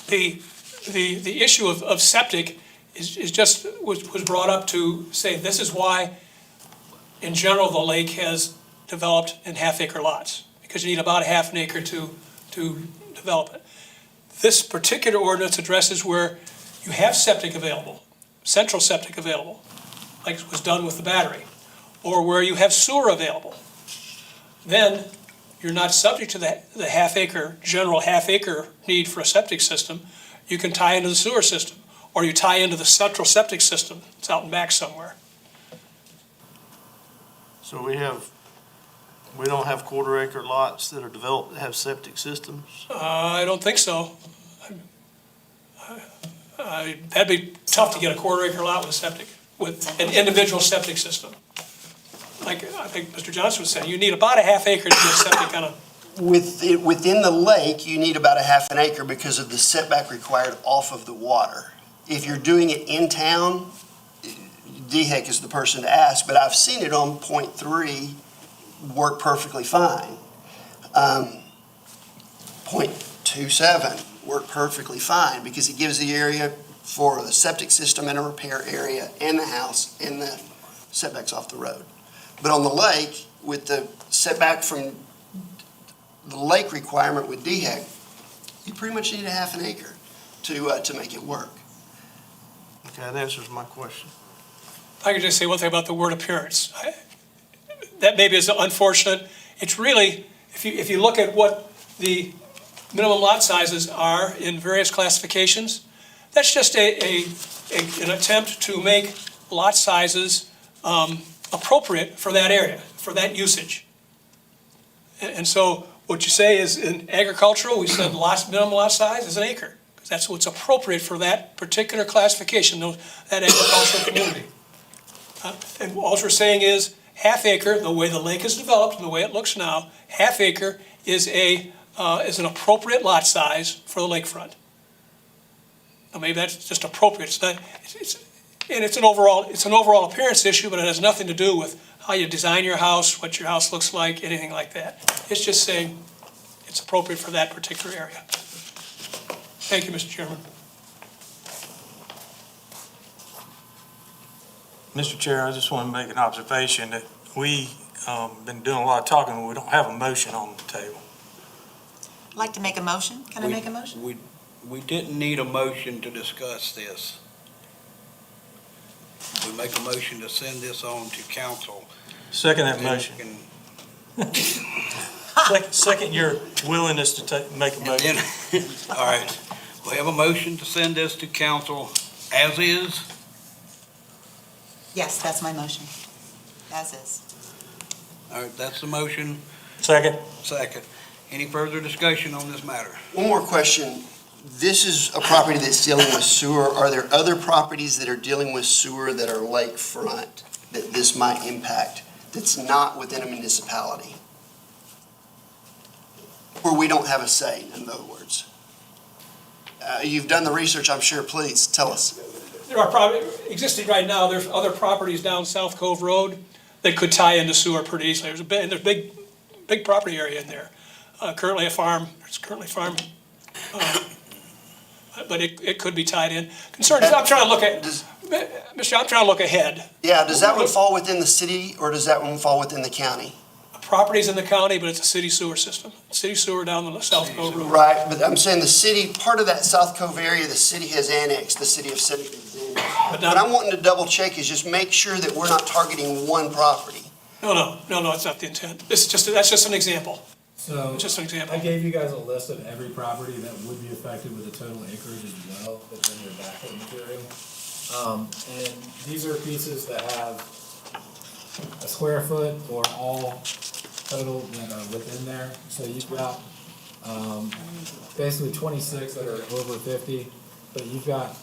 The issue of septic is just, was brought up to say, this is why, in general, the lake has developed in half-acre lots, because you need about a half an acre to develop it. This particular ordinance addresses where you have septic available, central septic available, like was done with the battery, or where you have sewer available. Then you're not subject to the half-acre, general half-acre need for a septic system. You can tie into the sewer system, or you tie into the central septic system. It's out and back somewhere. So we don't have quarter acre lots that are developed that have septic systems? I don't think so. That'd be tough to get a quarter acre lot with septic, with an individual septic system. Like I think Mr. Johnson was saying, you need about a half acre to get septic on a. Within the lake, you need about a half an acre because of the setback required off of the water. If you're doing it in town, DHEC is the person to ask, but I've seen it on .3 work perfectly fine. 0.27 work perfectly fine because it gives the area for the septic system and a repair area and the house and the setbacks off the road. But on the lake, with the setback from the lake requirement with DHEC, you pretty much need a half an acre to make it work. Okay, that answers my question. I could just say one thing about the word appearance. That maybe is unfortunate. It's really, if you look at what the minimum lot sizes are in various classifications, that's just an attempt to make lot sizes appropriate for that area, for that usage. And so what you say is in agricultural, we said minimum lot size is an acre, because that's what's appropriate for that particular classification, that agricultural community. And all we're saying is half acre, the way the lake is developed and the way it looks now, half acre is an appropriate lot size for the lakefront. Now maybe that's just appropriate. It's an overall appearance issue, but it has nothing to do with how you design your house, what your house looks like, anything like that. It's just saying it's appropriate for that particular area. Thank you, Mr. Chairman. Mr. Chair, I just want to make an observation that we been doing a lot of talking, but we don't have a motion on the table. I'd like to make a motion. Can I make a motion? We didn't need a motion to discuss this. We make a motion to send this on to council. Second that motion. Second your willingness to make a motion. All right, we have a motion to send this to council as is. Yes, that's my motion. As is. All right, that's the motion. Second. Second. Any further discussion on this matter? One more question. This is a property that's dealing with sewer. Are there other properties that are dealing with sewer that are lakefront that this might impact, that's not within a municipality? Where we don't have a say, in other words? You've done the research, I'm sure. Please, tell us. There are existing right now, there's other properties down South Cove Road that could tie into sewer pretty easily. There's a big property area in there. Currently a farm, but it could be tied in. Concern is, I'm trying to look at Mr. I'm trying to look ahead. Yeah, does that one fall within the city or does that one fall within the county? Property's in the county, but it's a city sewer system. City sewer down the South Cove Road. Right, but I'm saying the city, part of that South Cove area, the city has annexed, the city of Seneca has annexed. But What not, I'm wanting to double check is just make sure that we're not targeting one property. no, that's not the intent. That's just an example. So Just an I example. gave you guys a list of every property that would be affected with the total acreage as well, that's in your backup material. And these are pieces that have a square foot or all total that are within there. So you've got, basically 26 that are over 50, but you've got,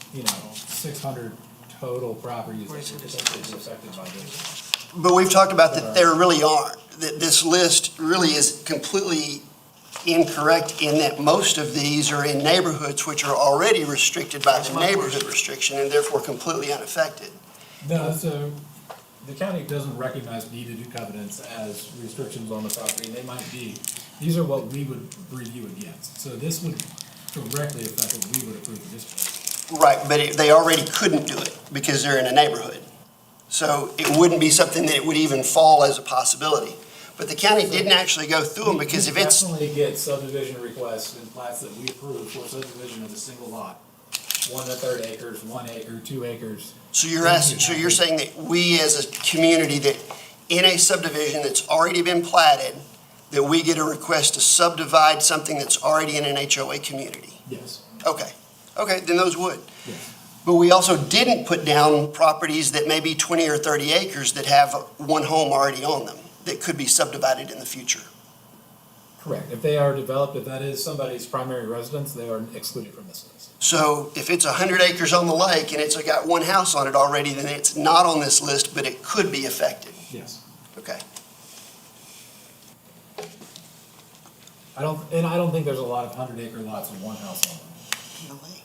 600 total properties that are potentially affected by this. But we've talked about that there really aren't, that this list really is completely incorrect in that most of these are in neighborhoods which are already restricted by the neighborhood restriction and therefore completely unaffected. No, so the county doesn't recognize deeded covenants as restrictions on the property, and they might be. These are what we would review against. So this would directly affect what we would approve at this point. Right, but they already couldn't do it because they're in a neighborhood. So it wouldn't be something that would even fall as a possibility. But the county didn't actually go through them because if it's, We definitely get subdivision requests and plats that we approve for subdivision of a single lot. 1 1/3 acres, 1 acre, 2 acres. so you're asking, so you're saying that we as a community that in a subdivision that's already been platted, that we get a request to subdivide something that's already in an HOA community? Yes, Okay, then those would. yes. But we also didn't put down properties that may be 20 or 30 acres that have one home already on them that could be subdivided in the future. Correct. If they are developed, if that is somebody's primary residence, they are excluded from this list. So if it's 100 acres on the lake and it's got one house on it already, then it's not on this list, but it could be affected. Yes. Okay. I don't think there's a lot of 100-acre lots with one house on them. In the lake,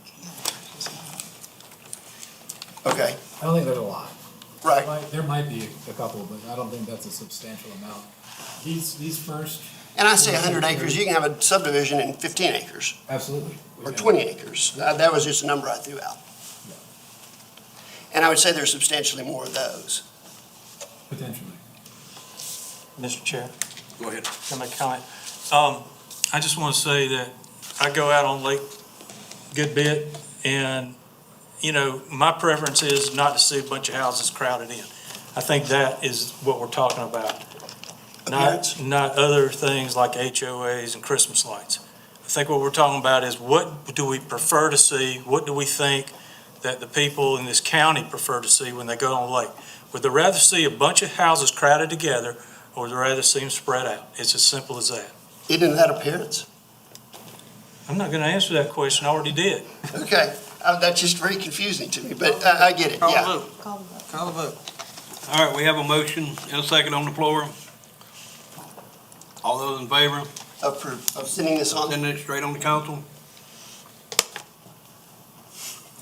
Okay, I don't think there's a lot. right. There might be a couple, but I don't think that's a substantial amount. These first, And I say 100 acres, you can have a subdivision in 15 acres absolutely. or 20 acres. That was just a number I threw out. And I would say there's substantially more of those. Potentially. Mr. Chair, Go ahead. can I make a comment? I just want to say that I go out on Lake a good bit, and, my preference is not to see a bunch of houses crowded in. I think that is what we're talking about. Appearance. Not other things like HOAs and Christmas lights. I think what we're talking about is what do we prefer to see? What do we think that the people in this county prefer to see when they go on the lake? Would they rather see a bunch of houses crowded together, or would they rather see them spread out? It's as simple as that. Isn't that appearance? I'm not going to answer that question, I already did. Okay, that's just very confusing to me, but I get it, Call the yeah. vote. Call the vote. Call the vote. All right, we have a motion and a second on the floor. All those in favor, Of sending this on. sending it straight on the council?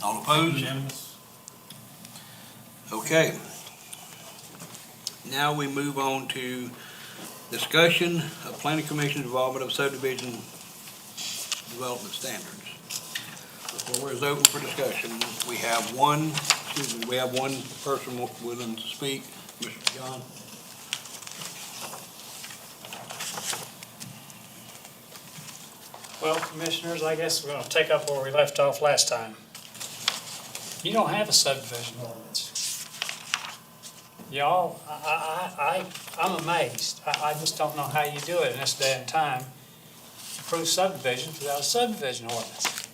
All opposed? Unanimous? Okay. Now we move on to discussion of planning commission involvement of subdivision development standards. The floor is open for discussion. We have one person willing to speak, Mr. John. Well, Commissioners, I guess we're gonna take up where we left off last time. You don't have a subdivision ordinance. Y'all, I'm amazed. I just don't know how you do it in this day and time. Approve subdivisions without a subdivision ordinance.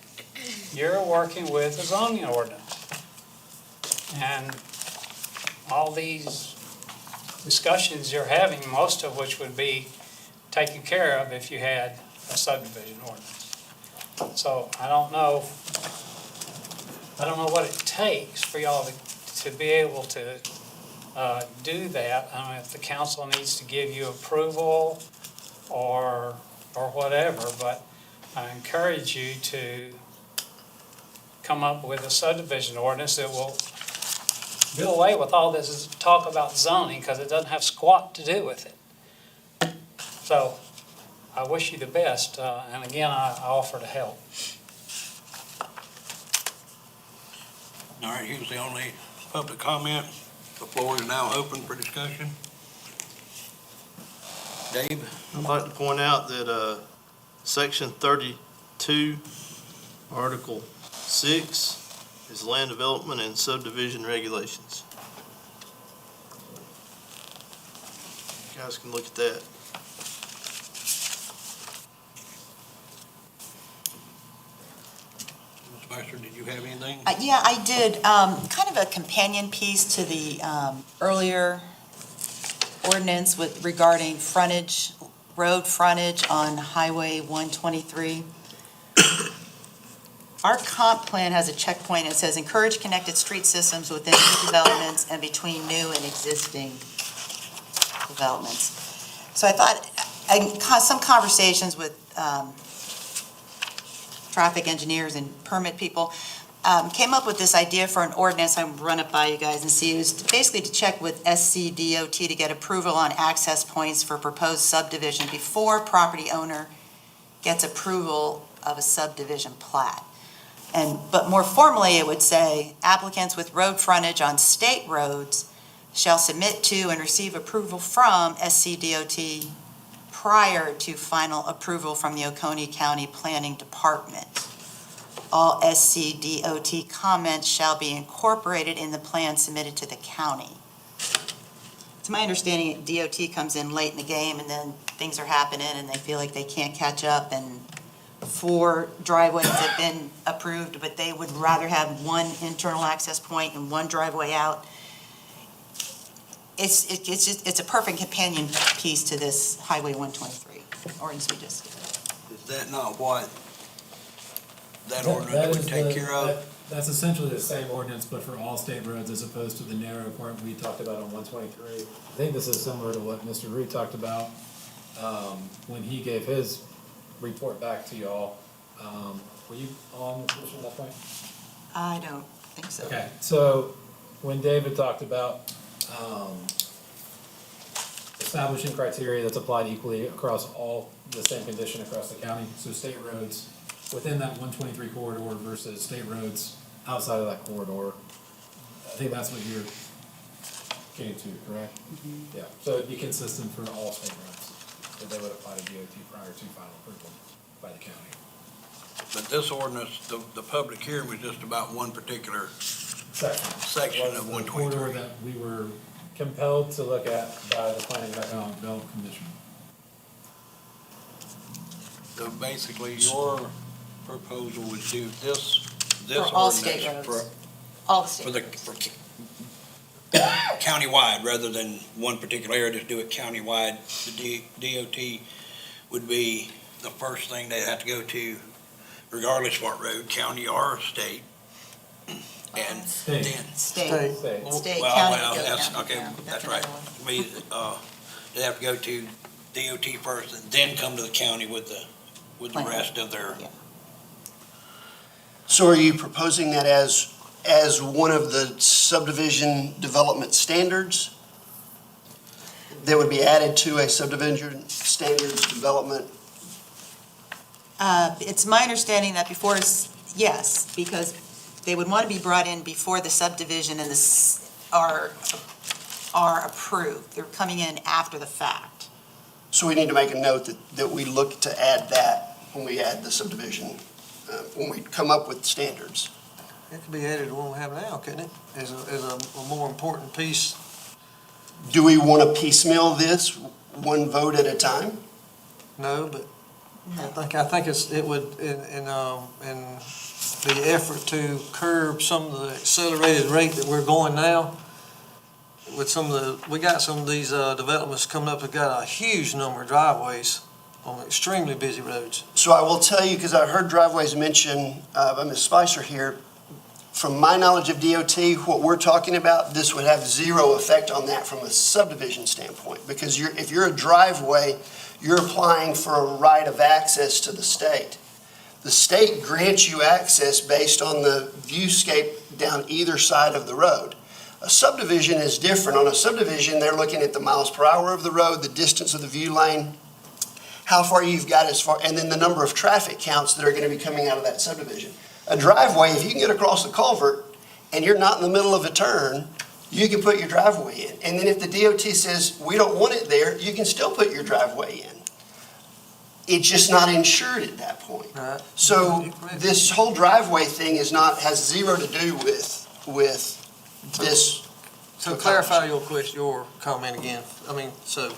You're working with a zoning ordinance. And all these discussions you're having, most of which would be taken care of if you had a subdivision ordinance. So I don't know what it takes for y'all to be able to do that. I don't know if the council needs to give you approval or whatever, but I encourage you to come up with a subdivision ordinance that will do away with all this talk about zoning, because it doesn't have squat to do with it. So I wish you the best, and again, I offer to help. All right, he was the only public comment. The floor is now open for discussion. Dave? I'd like to point out that, Section 32, Article 6 is land development and subdivision regulations. You guys can look at that. Ms. Spicer, did you have anything? Yeah, I did, kind of a companion piece to the earlier ordinance with regarding frontage, road frontage on Highway 123. Our comp plan has a checkpoint, it says encourage connected street systems within new developments and between new and existing developments. So I thought, some conversations with traffic engineers and permit people, came up with this idea for an ordinance. I'm run it by you guys and see. It was basically to check with SCDOT to get approval on access points for proposed subdivision before property owner gets approval of a subdivision plat. But more formally, it would say applicants with road frontage on state roads shall submit to and receive approval from SCDOT prior to final approval from the Oconee County Planning Department. All SCDOT comments shall be incorporated in the plan submitted to the county. To my understanding, DOT comes in late in the game and then things are happening and they feel like they can't catch up and 4 driveways have been approved, but they would rather have one internal access point and one driveway out. It's a perfect companion piece to this Highway 123 ordinance we just did. Is that not what that That ordinance would is take the- care of? That's essentially the same ordinance, but for all state roads as opposed to the narrow part we talked about on 123. I think this is similar to what Mr. Reed talked about when he gave his report back to y'all. Were you on the commission at that point? I don't think so. Okay, so when David talked about establishing criteria that's applied equally across all the same condition across the county, so state roads within that 123 corridor versus state roads outside of that corridor, I think that's what you're getting to, correct? Mm-hmm. Yeah, so it'd be consistent for all state roads, that they would apply to DOT prior to final approval by the county. But this ordinance, the public hearing was just about one particular section of Was the corridor 123. that we were compelled to look at by the Planning and Economic Development Commission. So basically, your proposal would do this For all ordinance state roads. for All the state. for countywide, rather than one particular area, just do it countywide. The DOT would be the first thing they have to go to, regardless what road, county or state. And State. then, State. State. State, well, county, well, go that's, county, okay, yeah, that's another right. one. We, they have to go to DOT first and then come to the county with the Plan. rest of their, Yeah. So are you proposing that as one of the subdivision development standards that would be added to a subdivision standards development? It's my understanding that yes, because they would want to be brought in before the subdivision and are approved. They're coming in after the fact. So we need to make a note that we look to add that when we add the subdivision, when we come up with standards. It could be added to one we have now, couldn't it? As a more important piece. Do we want to piecemeal this, one vote at a time? No, but I think it would, in the effort to curb some of the accelerated rate that we're going now, with we got some of these developments coming up that got a huge number of driveways on extremely busy roads. So I will tell you, because I heard driveways mentioned by Ms. Spicer here, from my knowledge of DOT, what we're talking about, this would have zero effect on that from a subdivision standpoint. Because if you're a driveway, you're applying for a right of access to the state. The state grants you access based on the viewscape down either side of the road. A subdivision is different. On a subdivision, they're looking at the miles per hour of the road, the distance of the view lane, how far you've got and then the number of traffic counts that are going to be coming out of that subdivision. A driveway, if you can get across the culvert and you're not in the middle of a turn, you can put your driveway in. And then if the DOT says, we don't want it there, you can still put your driveway in. It's just not insured at that point. Right. So this whole driveway thing has zero to do with this. So clarify your comment again. So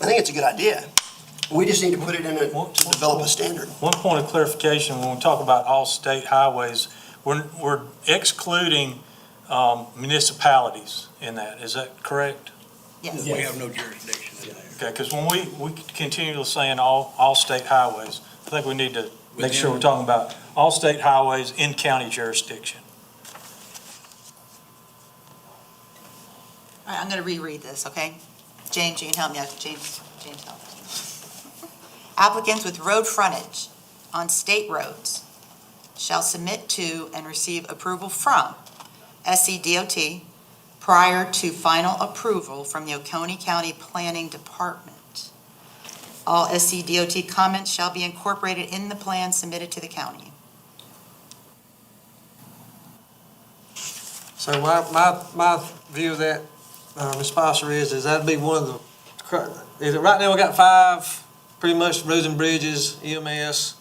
I think it's a good idea. We just need to put it in to develop a standard. One point of clarification, when we talk about all state highways, we're excluding municipalities in that. Is that correct? Yes. We have no jurisdiction in there. Okay, because when we continue saying all state highways, I think we need to make sure we're talking about all state highways in county jurisdiction. All right, I'm going to reread this, okay? James, you can help me out. James help. Applicants with road frontage on state roads shall submit to and receive approval from SCDOT prior to final approval from the Oconee County Planning Department. All SCDOT comments shall be incorporated in the plan submitted to the county. So my view of that, Ms. Spicer, is that'd be one of the, right now we got 5, pretty much roads and bridges, EMS,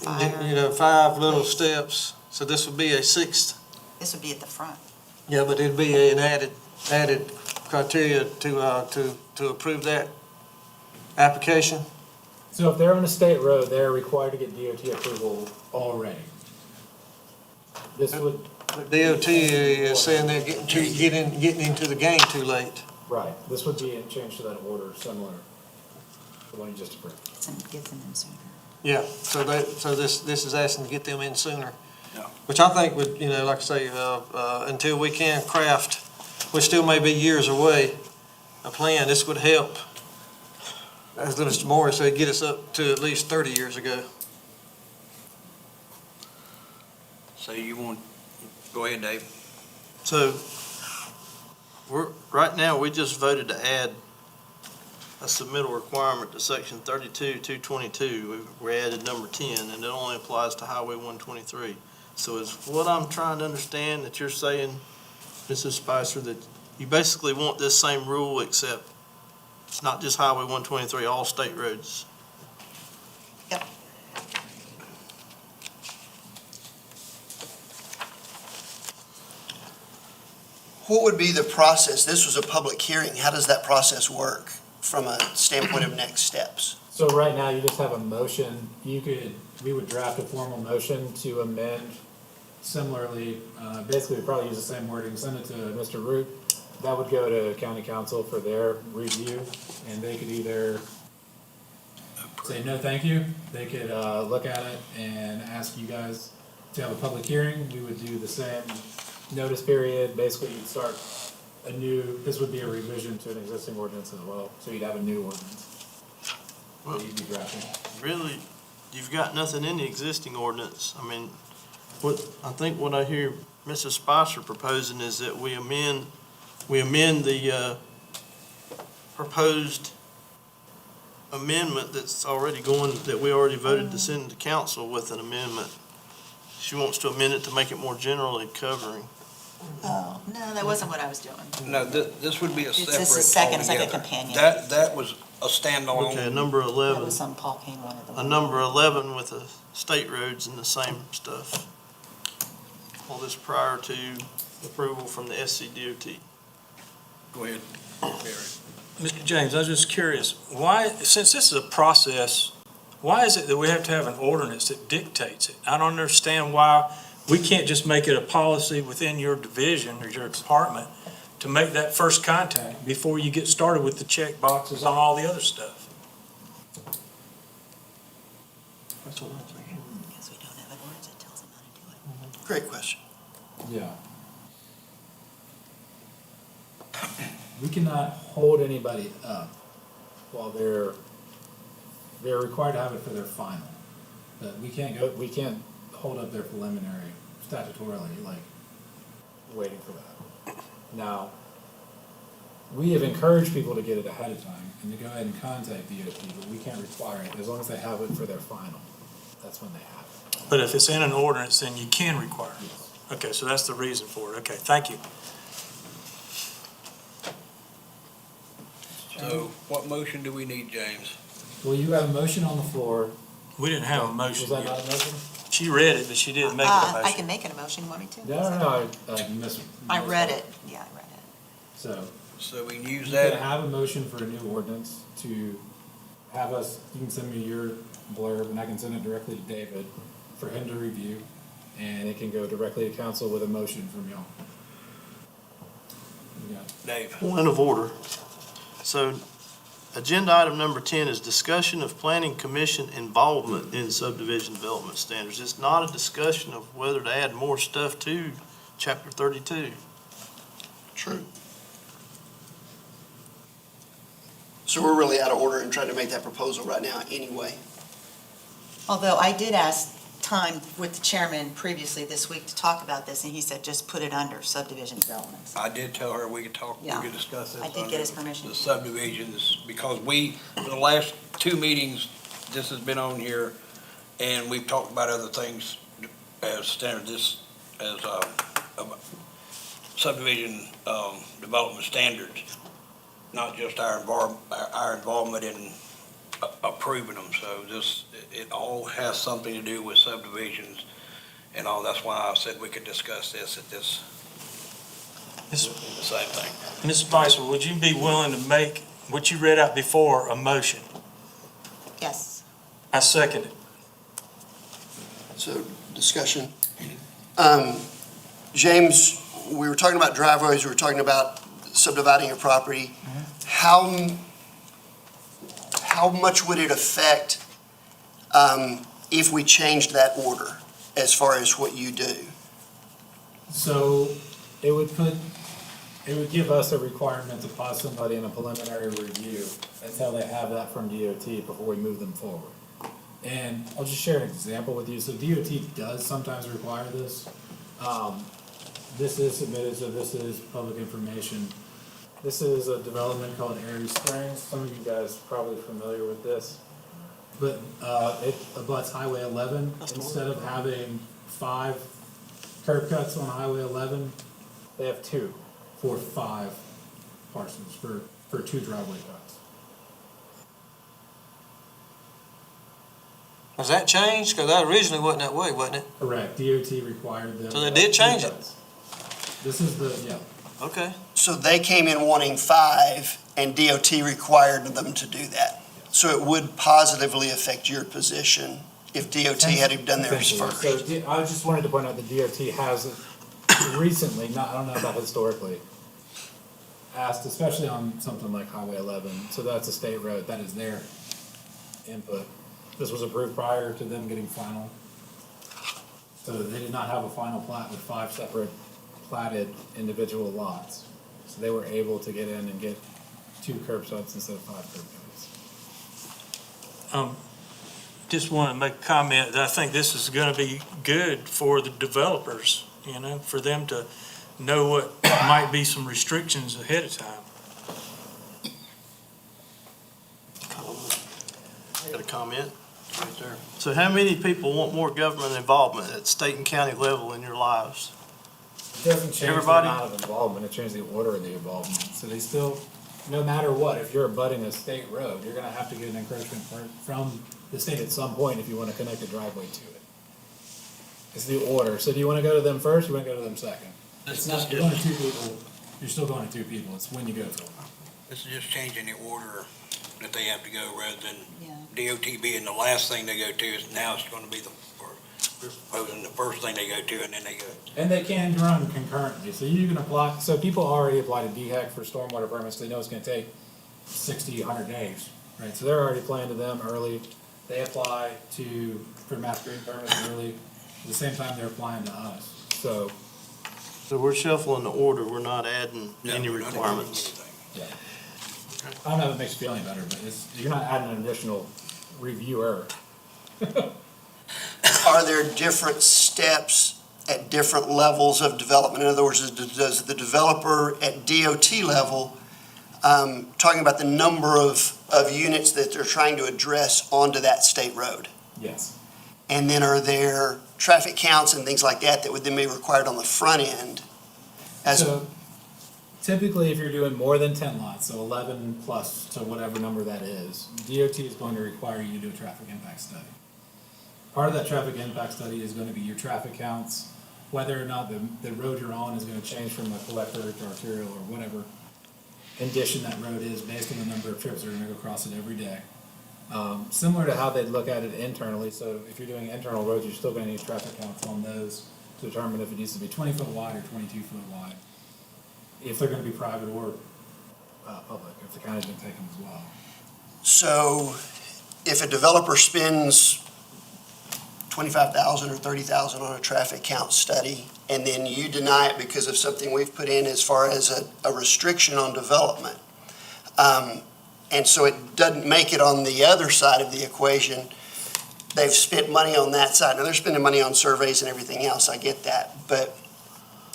Fire. 5 little steps. So this would be a 6th. This would be at the front. Yeah, but it'd be an added criteria to approve that application. So if they're on a state road, they're required to get DOT approval already. This would, DOT is saying they're getting into the game too late. right, this would be a change to that order similar to the one you just approved. Get them in sooner. Yeah, so this is asking to get them in sooner. Yeah. Which I think would, like I say, until we can craft, which still may be years away, a plan, this would help, as Mr. Morris said, get us up to at least 30 years ago. So you want, go ahead, Dave. So, right now, we just voted to add a submittal requirement to section 32-222. We added number 10, and it only applies to Highway 123. So is what I'm trying to understand that you're saying, Mrs. Spicer, that you basically want this same rule, except it's not just Highway 123, all state roads? Yep. What would be the process? This was a public hearing. How does that process work from a standpoint of next steps? So right now, you just have a motion, we would draft a formal motion to amend similarly, basically, we'd probably use the same wording, send it to Mr. Root. That would go to county council for their review, and they could either say, no, thank you, they could, look at it and ask you guys to have a public hearing. We would do the same notice period, basically you'd start this would be a revision to an existing ordinance as well, so you'd have a new ordinance. Well, You'd be drafting. really, you've got nothing in the existing ordinance. I mean, I think what I hear Mrs. Spicer proposing is that we amend the proposed amendment that's already that we already voted to send to council with an amendment. She wants to amend it to make it more generally covering. Oh, no, that wasn't what I was doing. No, this would be a It's separate just a second, it's like a altogether. companion. That was a standalone. Okay, number That 11, was some Paul Kane wanted. a number 11 with the state roads and the same stuff. All this prior to approval from the SCDOT. Go ahead, Barry. Mr. James, I was just curious, why, since this is a process, why is it that we have to have an ordinance that dictates it? I don't understand why we can't just make it a policy within your division or your department to make that first contact before you get started with the check boxes on all the other stuff. That's what I'm thinking. Because we don't have an ordinance that tells them how to do it. Great question. Yeah. We cannot hold anybody up while they're required to have it for their final. But we can't hold up their preliminary statutorily, like, waiting for that. Now, we have encouraged people to get it ahead of time and to go ahead and contact DOT, but we can't require it as long as they have it for their final. that's when they have it. But if it's in an ordinance, then you can require it. Yes. Okay, so that's the reason for it. Okay, thank you. So what motion do we need, James? Well, you got a motion on the floor. We didn't have a Was motion that yet. not a motion? She read it, but she didn't make it a I motion. can make it a motion, you want me to? No, I read it, yeah, I read it. So, So we can use you're gonna that. have a motion for a new ordinance to have us, you can send me your blurb, and I can send it directly to David for him to review, and it can go directly to council with a motion from y'all. You got it. Dave. Point of order. So, agenda item number 10 is discussion of planning commission involvement in subdivision development standards. It's not a discussion of whether to add more stuff to chapter 32. True. So we're really out of order and trying to make that proposal right now anyway. Although I did ask time with the chairman previously this week to talk about this, and he said just put it under subdivision developments. I did tell her we could talk, we Yeah. could discuss this. I did get his permission. The subdivisions, because for the last two meetings, this has been on here, and we've talked about other things as standard, as subdivision, development standards, not just our involvement in approving them. So it all has something to do with subdivisions and all. That's why I said we could discuss this at this, the same thing. Ms. Spicer, would you be willing to make what you read out before a motion? Yes. I second it. So, discussion. James, we were talking about driveways, we were talking about subdividing your property. How much would it affect if we changed that order as far as what you do? So, it would give us a requirement to pause somebody in a preliminary review until they have that from DOT before we move them forward. And I'll just share an example with you. So DOT does sometimes require this. This is submitted, so this is public information. This is a development called Airy Springs. Some of you guys are probably familiar with this. But it abuts Highway 11. Instead of having 5 curb cuts on Highway 11, they have 2 for 5 parcels, for 2 driveway cuts. Has that changed? Because that originally wasn't that way, wasn't it? Correct, DOT required them. So they did change it? This is yeah. Okay. So they came in wanting 5, and DOT required them to do that. So it would positively affect your position if DOT had done theirs first. So I just wanted to point out that DOT has recently, I don't know about historically, asked, especially on something like Highway 11, so that's a state road, that is their input. This was approved prior to them getting final. So they did not have a final plat with 5 separate platted individual lots. So they were able to get in and get 2 curb cuts instead of 5 curb cuts. Just want to make a comment that I think this is going to be good for the developers, for them to know what might be some restrictions ahead of time. Got a comment? Right there. So how many people want more government involvement at state and county level in your lives? It doesn't change the Everybody? amount of involvement, it changes the order of the involvement. So they still, no matter what, if you're abutting a state road, you're gonna have to get an encroachment from the state at some point if you wanna connect a driveway to it. It's the order. So do you wanna go to them first, or you wanna go to them second? It's not, you're going to 2 people, you're still going to 2 people, it's when you go to them. This is just changing the order that they have to go, rather than Yeah. DOT being the last thing they go to. Is now it's gonna be we're proposing the first thing they go to, and then they go. And they can run concurrently, so you can apply, so people already apply to DHEC for stormwater permits, they know it's gonna take 60, 100 days, right? So they're already planning to them early, they apply for mass green permits early, at the same time they're applying to us, so. So we're shuffling the order, we're not adding any we're not doing requirements. anything. I don't know if it makes you feel any better, but you're not adding an additional reviewer. Are there different steps at different levels of development? In other words, does the developer at DOT level, talking about the number of units that they're trying to address onto that state road? Yes. And then are there traffic counts and things like that that would then be required on the front end? As, So typically, if you're doing more than 10 lots, so 11 plus to whatever number that is, DOT is going to require you to do a traffic impact study. Part of that traffic impact study is going to be your traffic counts, whether or not the road you're on is going to change from a collector to arterial or whatever condition that road is based on the number of trips that are going to go across it every day. Similar to how they'd look at it internally, so if you're doing internal roads, you're still going to need traffic counts on those to determine if it needs to be 20-foot wide or 22-foot wide, if they're going to be private or public, if the county's going to take them as well. so if a developer spends $25,000 or $30,000 on a traffic count study, and then you deny it because of something we've put in as far as a restriction on development, and so it doesn't make it on the other side of the equation, they've spent money on that side. Now, they're spending money on surveys and everything else, I get that, but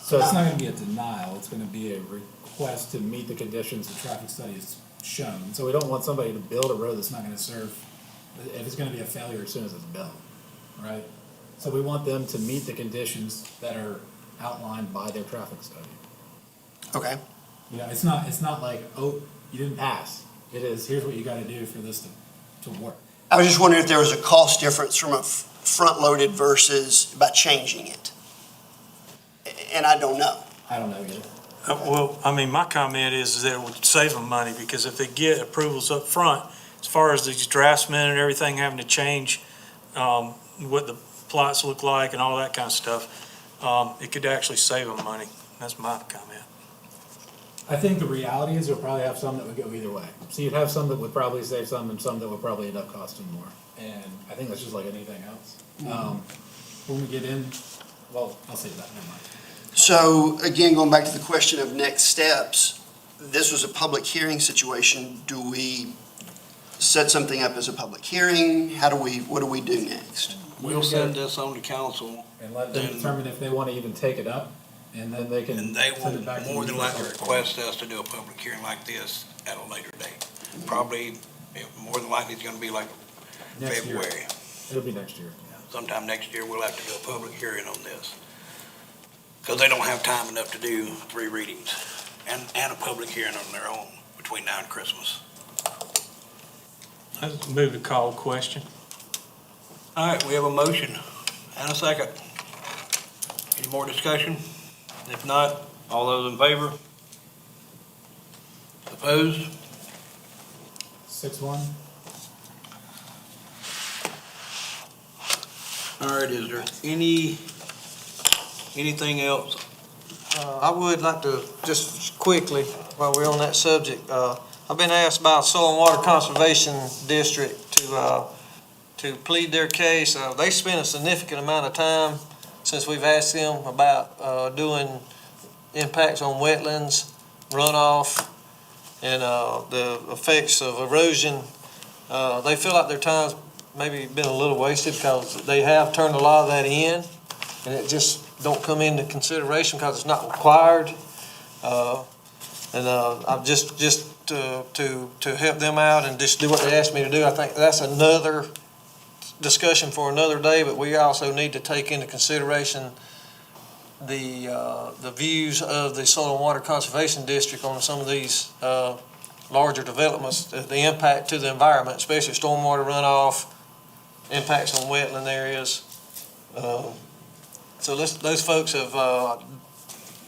So it's not going to be a denial, it's going to be a request to meet the conditions the traffic study has shown. So we don't want somebody to build a road that's not going to serve, if it's going to be a failure as soon as it's built, right? So we want them to meet the conditions that are outlined by their traffic study. okay. You know, it's not like, oh, you didn't pass. It is, here's what you got to do for this to work. I was just wondering if there was a cost difference from a front-loaded versus by changing it. And I don't know. I don't know yet. Well, I mean, my comment is that it would save them money, because if they get approvals up front, as far as these draftsmen and everything having to change, what the plots look like and all that kind of stuff, it could actually save them money. That's my comment. I think the reality is you'll probably have some that would go either way. So you'd have some that would probably save some and some that would probably end up costing more. And I think that's just like anything else. When we get in, well, I'll say that, never mind. So again, going back to the question of next steps, this was a public hearing situation. Do we set something up as a public hearing? What do we do next? We'll send this on to council, And let them determine if they want to even take it up, and then they can and they send it back will to more you than for likely public request us to do a public hearing like this at a later date. Probably, more than likely, it's gonna be like Next year. February. It'll be next year, yeah. Sometime next year, we'll have to do a public hearing on this. Because they don't have time enough to do 3 readings and a public hearing on their own between now and Christmas. Let's move to call question. All right, we have a motion and a second. Any more discussion? If not, all those in favor? Opposed? 6-1? All right, is there anything else? I would like to, just quickly, while we're on that subject, I've been asked by Soil and Water Conservation District to plead their case. They spent a significant amount of time since we've asked them about doing impacts on wetlands, runoff, and the effects of erosion. They feel like their time's maybe been a little wasted because they have turned a lot of that in, and it just don't come into consideration because it's not required. I'm just to help them out and just do what they asked me to do. I think that's another discussion for another day, but we also need to take into consideration the views of the Soil and Water Conservation District on some of these larger developments, the impact to the environment, especially stormwater runoff, impacts on wetland areas. So those folks have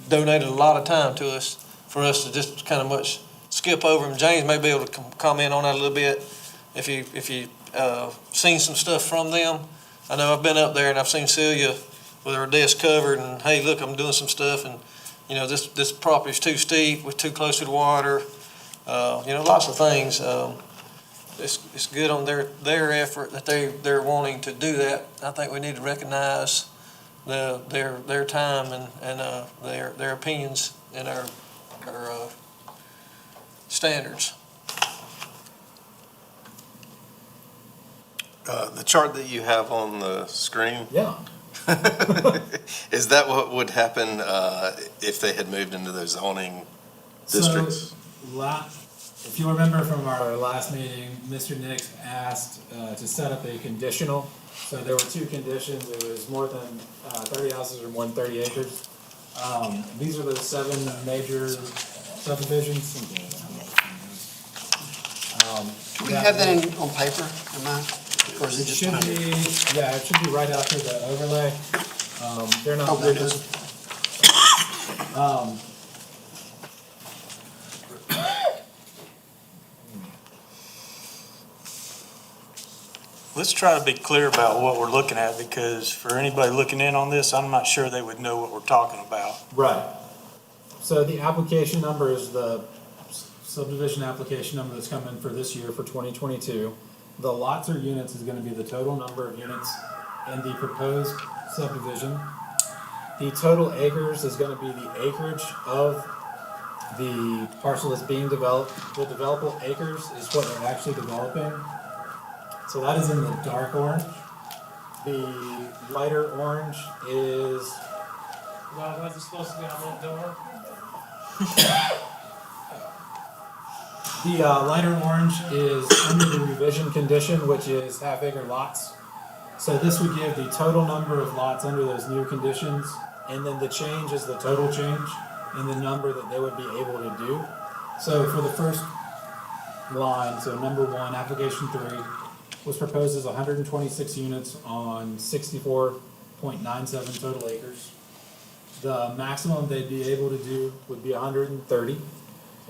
donated a lot of time to us for us to just kind of much skip over them. James may be able to comment on that a little bit if you seen some stuff from them. I know I've been up there and I've seen Celia with her desk covered and, hey, look, I'm doing some stuff, and, you know, this property's too steep, we're too close to the water, you know, lots of things. It's good on their effort that they're wanting to do that. I think we need to recognize their time and their opinions and our standards. The chart that you have on the screen, Yeah. is that what would happen if they had moved into those zoning districts? So, if you remember from our last meeting, Mr. Nix asked to set up a conditional So there were two conditions, it was more than 30 houses or more than 30 acres. These are the 7 major subdivisions. Do we have that on paper, am I, or is it It just? should be, yeah, it should be right after the overlay. They're not Oh, there it big. is. Let's try to be clear about what we're looking at, because for anybody looking in on this, I'm not sure they would know what we're talking about. Right. So the application number is the subdivision application number that's coming for this year for 2022. The lots or units is going to be the total number of units in the proposed subdivision. The total acres is going to be the acreage of the parcel that's being developed. The developable acres is what they're actually developing. So that is in the dark orange. The lighter orange is Well, was it supposed to be on that door? the lighter orange is under the revision condition, which is half-acre lots. So this would give the total number of lots under those new conditions, and then the change is the total change in the number that they would be able to do. So for the first line, so number 1, application 3, was proposed as 126 units on 64.97 total acres. The maximum they'd be able to do would be 130,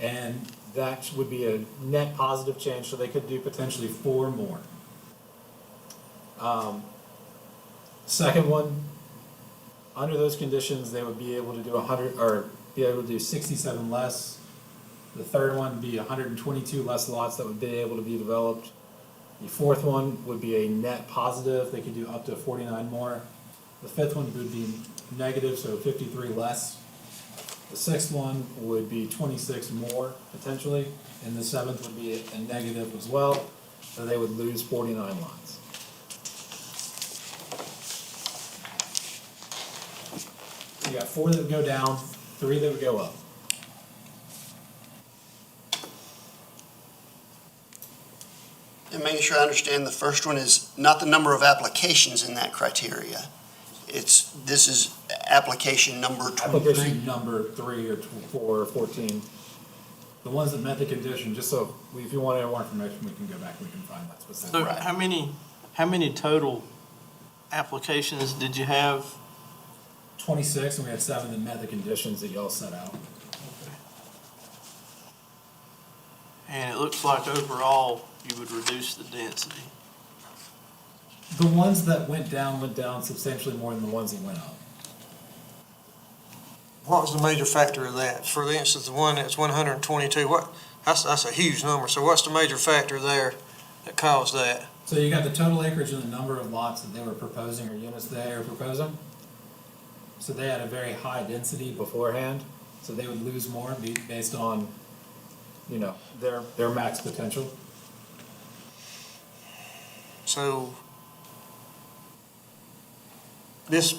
and that would be a net positive change, so they could do potentially 4 more. Second one, under those conditions, they would be able to do 100, or be able to do 67 less. The third one would be 122 less lots that would be able to be developed. The fourth one would be a net positive, they could do up to 49 more. The fifth one would be negative, so 53 less. The sixth one would be 26 more potentially, and the seventh would be a negative as well, so they would lose 49 lots. You got 4 that would go down, 3 that would go up. And making sure I understand, the first one is not the number of applications in that criteria. This is application number 23. Application number 3 or 4 or 14. The ones that met the condition, just so, if you want any more information, we can go back, we can find that specific. So how many total applications did you have? 26, and we had 7 that met the conditions that y'all set out. And it looks like overall you would reduce the density. The ones that went down substantially more than the ones that went up. What was the major factor of that? For instance, the one that's 122, that's a huge number. So what's the major factor there that caused that? So you got the total acreage and the number of lots that they were proposing, or units they were proposing. So they had a very high density beforehand, so they would lose more based on, you know, their max potential. So this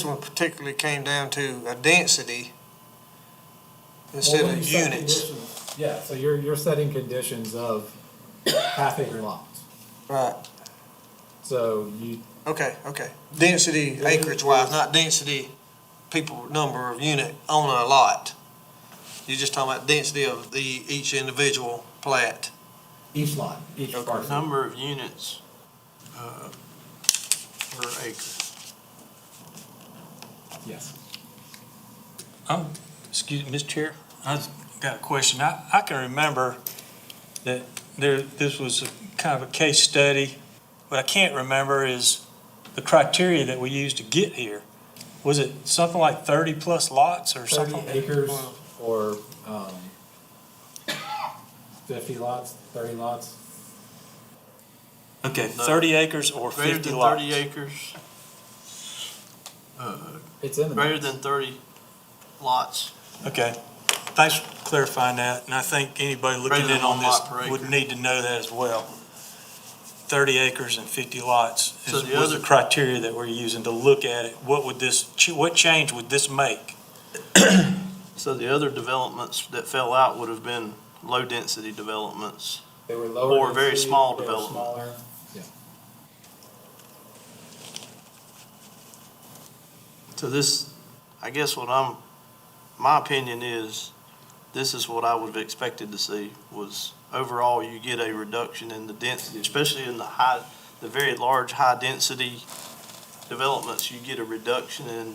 one particularly came down to a density instead Well, when of you set units. conditions- Yeah, so you're setting conditions of half-acre lots. Right, So okay. Density acreage wise, not density number of unit on a lot. You're just talking about density of each individual plat. each lot, each Okay. parcel. Number of units per acre. Yes. Excuse me, Mr. Chair, I've got a question. I can remember that this was kind of a case study. What I can't remember is the criteria that we used to get here. Was it something like 30-plus lots or 30 something? acres or 50 lots, 30 lots. Okay, 30 acres or Greater 50 than lots? 30 acres, It's in the greater mix. than 30 lots. Okay, thanks for clarifying that, and I think anybody looking Greater in than on one this lot per would acre. need to know that as well. 30 acres and 50 lots So the was the other- criteria that we're using to look at it. What change would this make? So the other developments that fell out would have been low-density developments. They were lower Or very density, small they were development. smaller. Yeah. So this, I guess my opinion is, this is what I would have expected to see, was overall you get a reduction in the density, especially in the very large, high-density developments, you get a reduction in,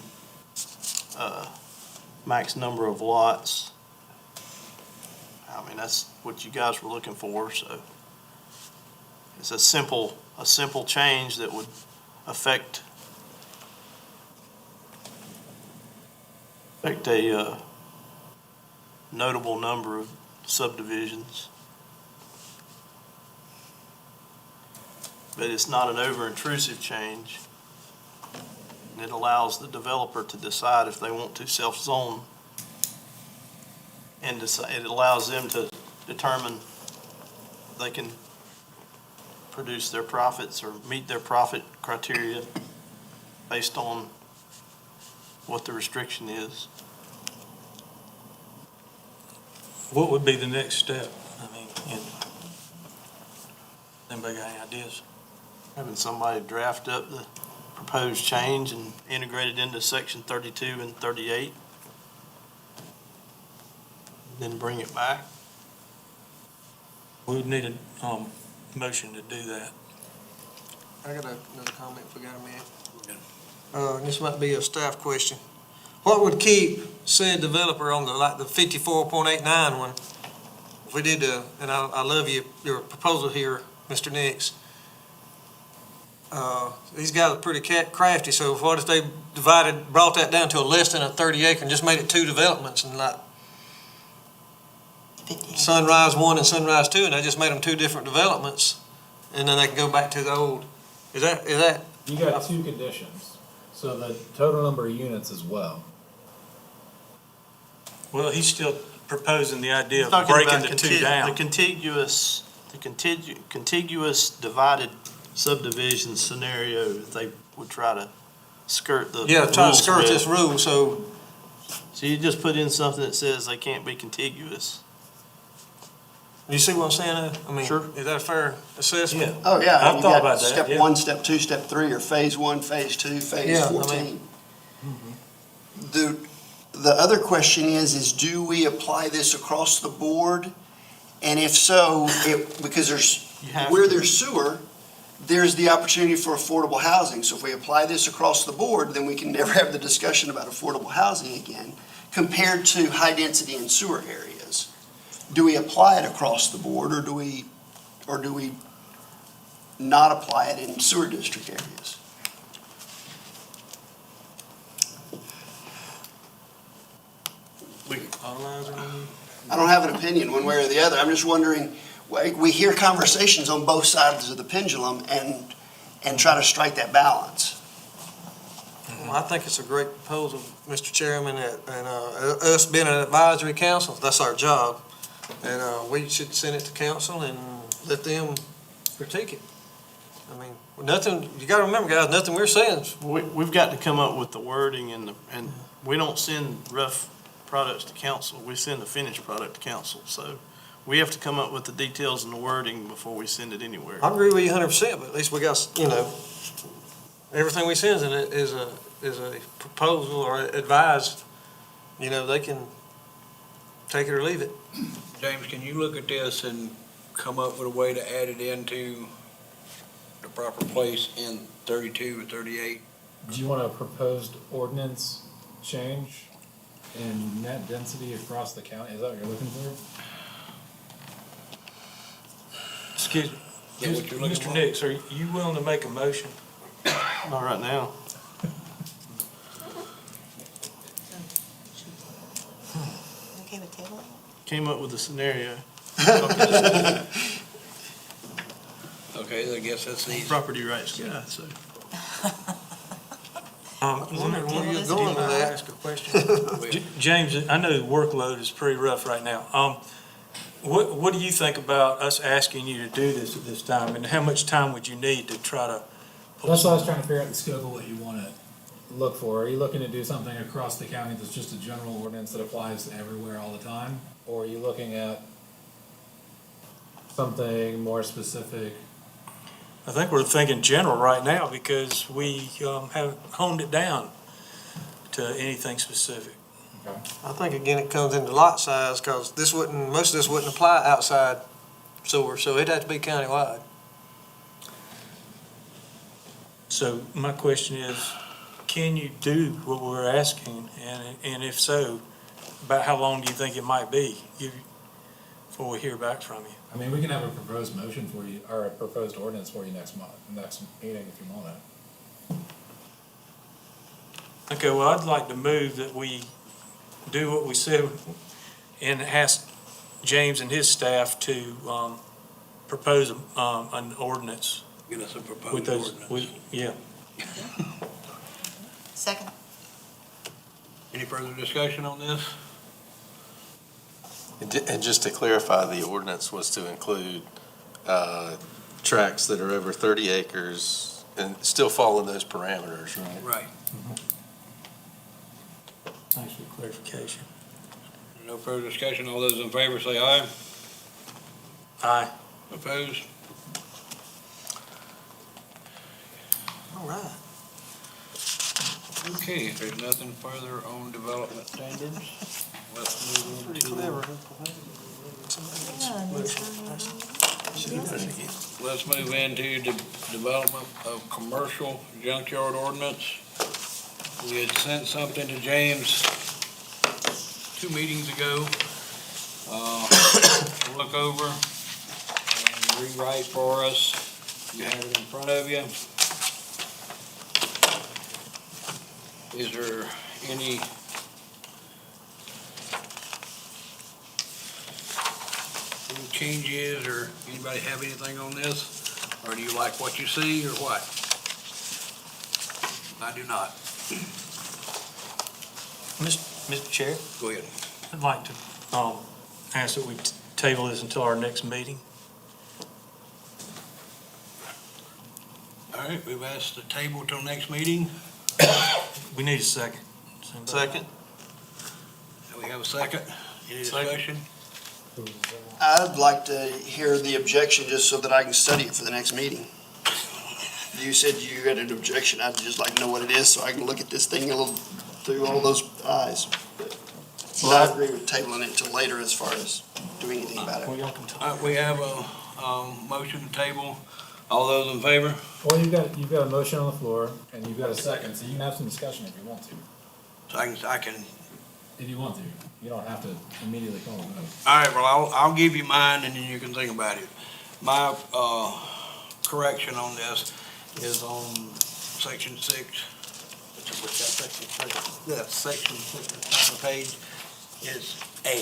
max number of lots. I mean, that's what you guys were looking for, so it's a simple change that would affect a notable number of subdivisions. But it's not an over-intrusive change. And it allows the developer to decide if they want to self-zone. And it allows them to determine if they can produce their profits or meet their profit criteria based on what the restriction is. What would be the next step? I mean, anybody got any ideas? Having somebody draft up the proposed change and integrate it into section 32 and 38. Then bring it back. We would need a, motion to do that. I got another comment if we got a minute. This might be a staff question. What would keep said developer on the 54.89 one? If we did and I love your proposal here, Mr. Nix. These guys are pretty crafty, so what if they brought that down to a less than a 30 acre and just made it two developments and like Sunrise 1 and Sunrise 2, and they just made them two different developments, and then they can go back to the old. Is that? You got two conditions, so the total number of units as well. Well, he's still proposing the idea of Talking breaking about the two down. the contiguous divided subdivision scenario that they would try to skirt the Yeah, try to rules skirt with. this rule, so, So you just put in something that says they can't be contiguous. you see what I'm saying? I mean, Sure. is that a fair assessment? Oh, yeah. I've You thought got about that, Step yeah. 1, Step 2, Step 3, or Phase 1, Phase 2, Phase Yeah, I 14. The other question is do we apply this across the board? And if so, because You have where to. there's sewer, there's the opportunity for affordable housing. So if we apply this across the board, then we can never have the discussion about affordable housing again, compared to high density and sewer areas. Do we apply it across the board, or do we not apply it in sewer district areas? I don't have an opinion one way or the other. I'm just wondering, we hear conversations on both sides of the pendulum and try to strike that balance. Well, I think it's a great proposal, Mr. Chairman, and us being an advisory council, that's our job. And we should send it to council and let them critique it. I mean, nothing, you gotta remember, guys, nothing we're saying is We've got to come up with the wording and we don't send rough products to council. We send the finished product to council. So we have to come up with the details and the wording before we send it anywhere. I agree with you 100%, but at least we got, everything we send in it is a proposal or advised, they can take it or leave it. James, can you look at this and come up with a way to add it into the proper place in 32 or 38? Do you want a proposed ordinance change in net density across the county? Is that what you're looking for? Excuse me. Is that what you're looking Mr. for? Nix, are you willing to make a motion? Not right now. Okay with table? Came up with a scenario. Okay, I guess that's easy. Property rights guy, so. Where you this going with Can I that? ask a question? James, I know the workload is pretty rough right now. What do you think about us asking you to do this at this time? And how much time would you need to try to? That's why I was trying to figure out the scope of what you want to look for. Are you looking to do something across the county that's just a general ordinance that applies to everywhere all the time? Or are you looking at something more specific? I think we're thinking general right now because we haven't honed it down. to anything specific. I think again, it comes into lot size, because most of this wouldn't apply outside sewer, so it'd have to be countywide. So my question is, can you do what we're asking? And if so, about how long do you think it might be before we hear back from you? I mean, we can have a proposed motion for you, or a proposed ordinance for you next meeting if you want it. Okay, well, I'd like to move that we do what we said and ask James and his staff to propose an ordinance Get us a with proposed those, ordinance. yeah. Second? Any further discussion on this? And just to clarify, the ordinance was to include tracts that are over 30 acres and still fall in those parameters, right? Right. Thanks for clarification. No further discussion. All those in favor say aye. Aye. Opposed? All right. Okay, if there's nothing further on development standards, let's move Pretty into, clever. let's move into development of commercial junkyard ordinance. We had sent something to James 2 meetings ago, to look over and rewrite for us. You have it in front of you. Is there any changes, or anybody have anything on this? Or do you like what you see, or what? I do not. Mr. Chair, Go ahead. I'd like to ask that we table this until our next meeting. All right, we've asked the table till next meeting. We need a second. Second? Do we have a second? Any discussion? I'd like to hear the objection just so that I can study it for the next meeting. You said you had an objection. I'd just like to know what it is so I can look at this thing a little through all those eyes. But I agree with tabling it till later as far as doing anything about it. Well, y'all can talk. All right, we have a motion to table. All those in favor? Well, you've got a motion on the floor, and you've got a second, so you can have some discussion if you want to. So I can, If you want to. You don't have to immediately call a vote. all right, well, I'll give you mine and then you can think about it. My, correction on this is on section 6. Which that section 6, yeah, section 6 on the page is A.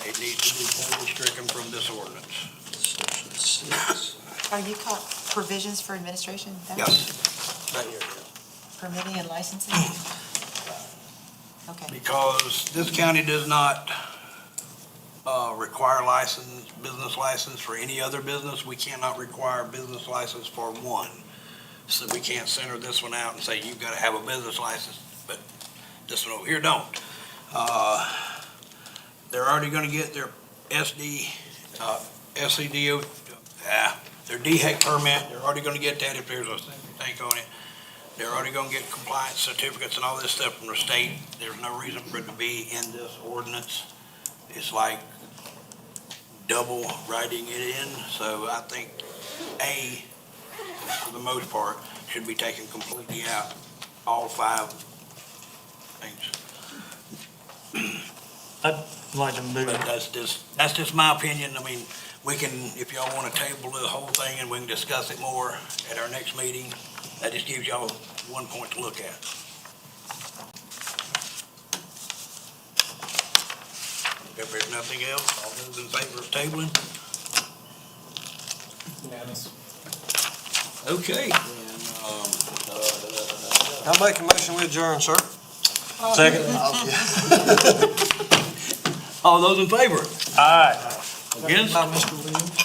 It needs to be totally stricken from this ordinance. Section 6. Are you caught provisions for administration? That- Yes, right here, Permitting and licensing? Okay. because this county does not require business license for any other business. We cannot require business license for one. So we can't center this one out and say, you've got to have a business license, but this one over here don't. They're already going to get their SCDO, their DHEC permit. They're already going to get that if there's a tank on it. They're already going to get compliance certificates and all this stuff from the state. There's no reason for it to be in this ordinance. It's like double writing it in, so I think A, for the most part, should be taken completely out, all 5 things. I'd like to move. But that's just my opinion. I mean, we can, if y'all want to table the whole thing and we can discuss it more at our next meeting, that just gives y'all one point to look at. If there's nothing else, all those in favor of tabling? Unanimous. Okay. I'll make a motion with adjourn, sir. Second. All those in favor? Aye. Against? By Mr. Williams.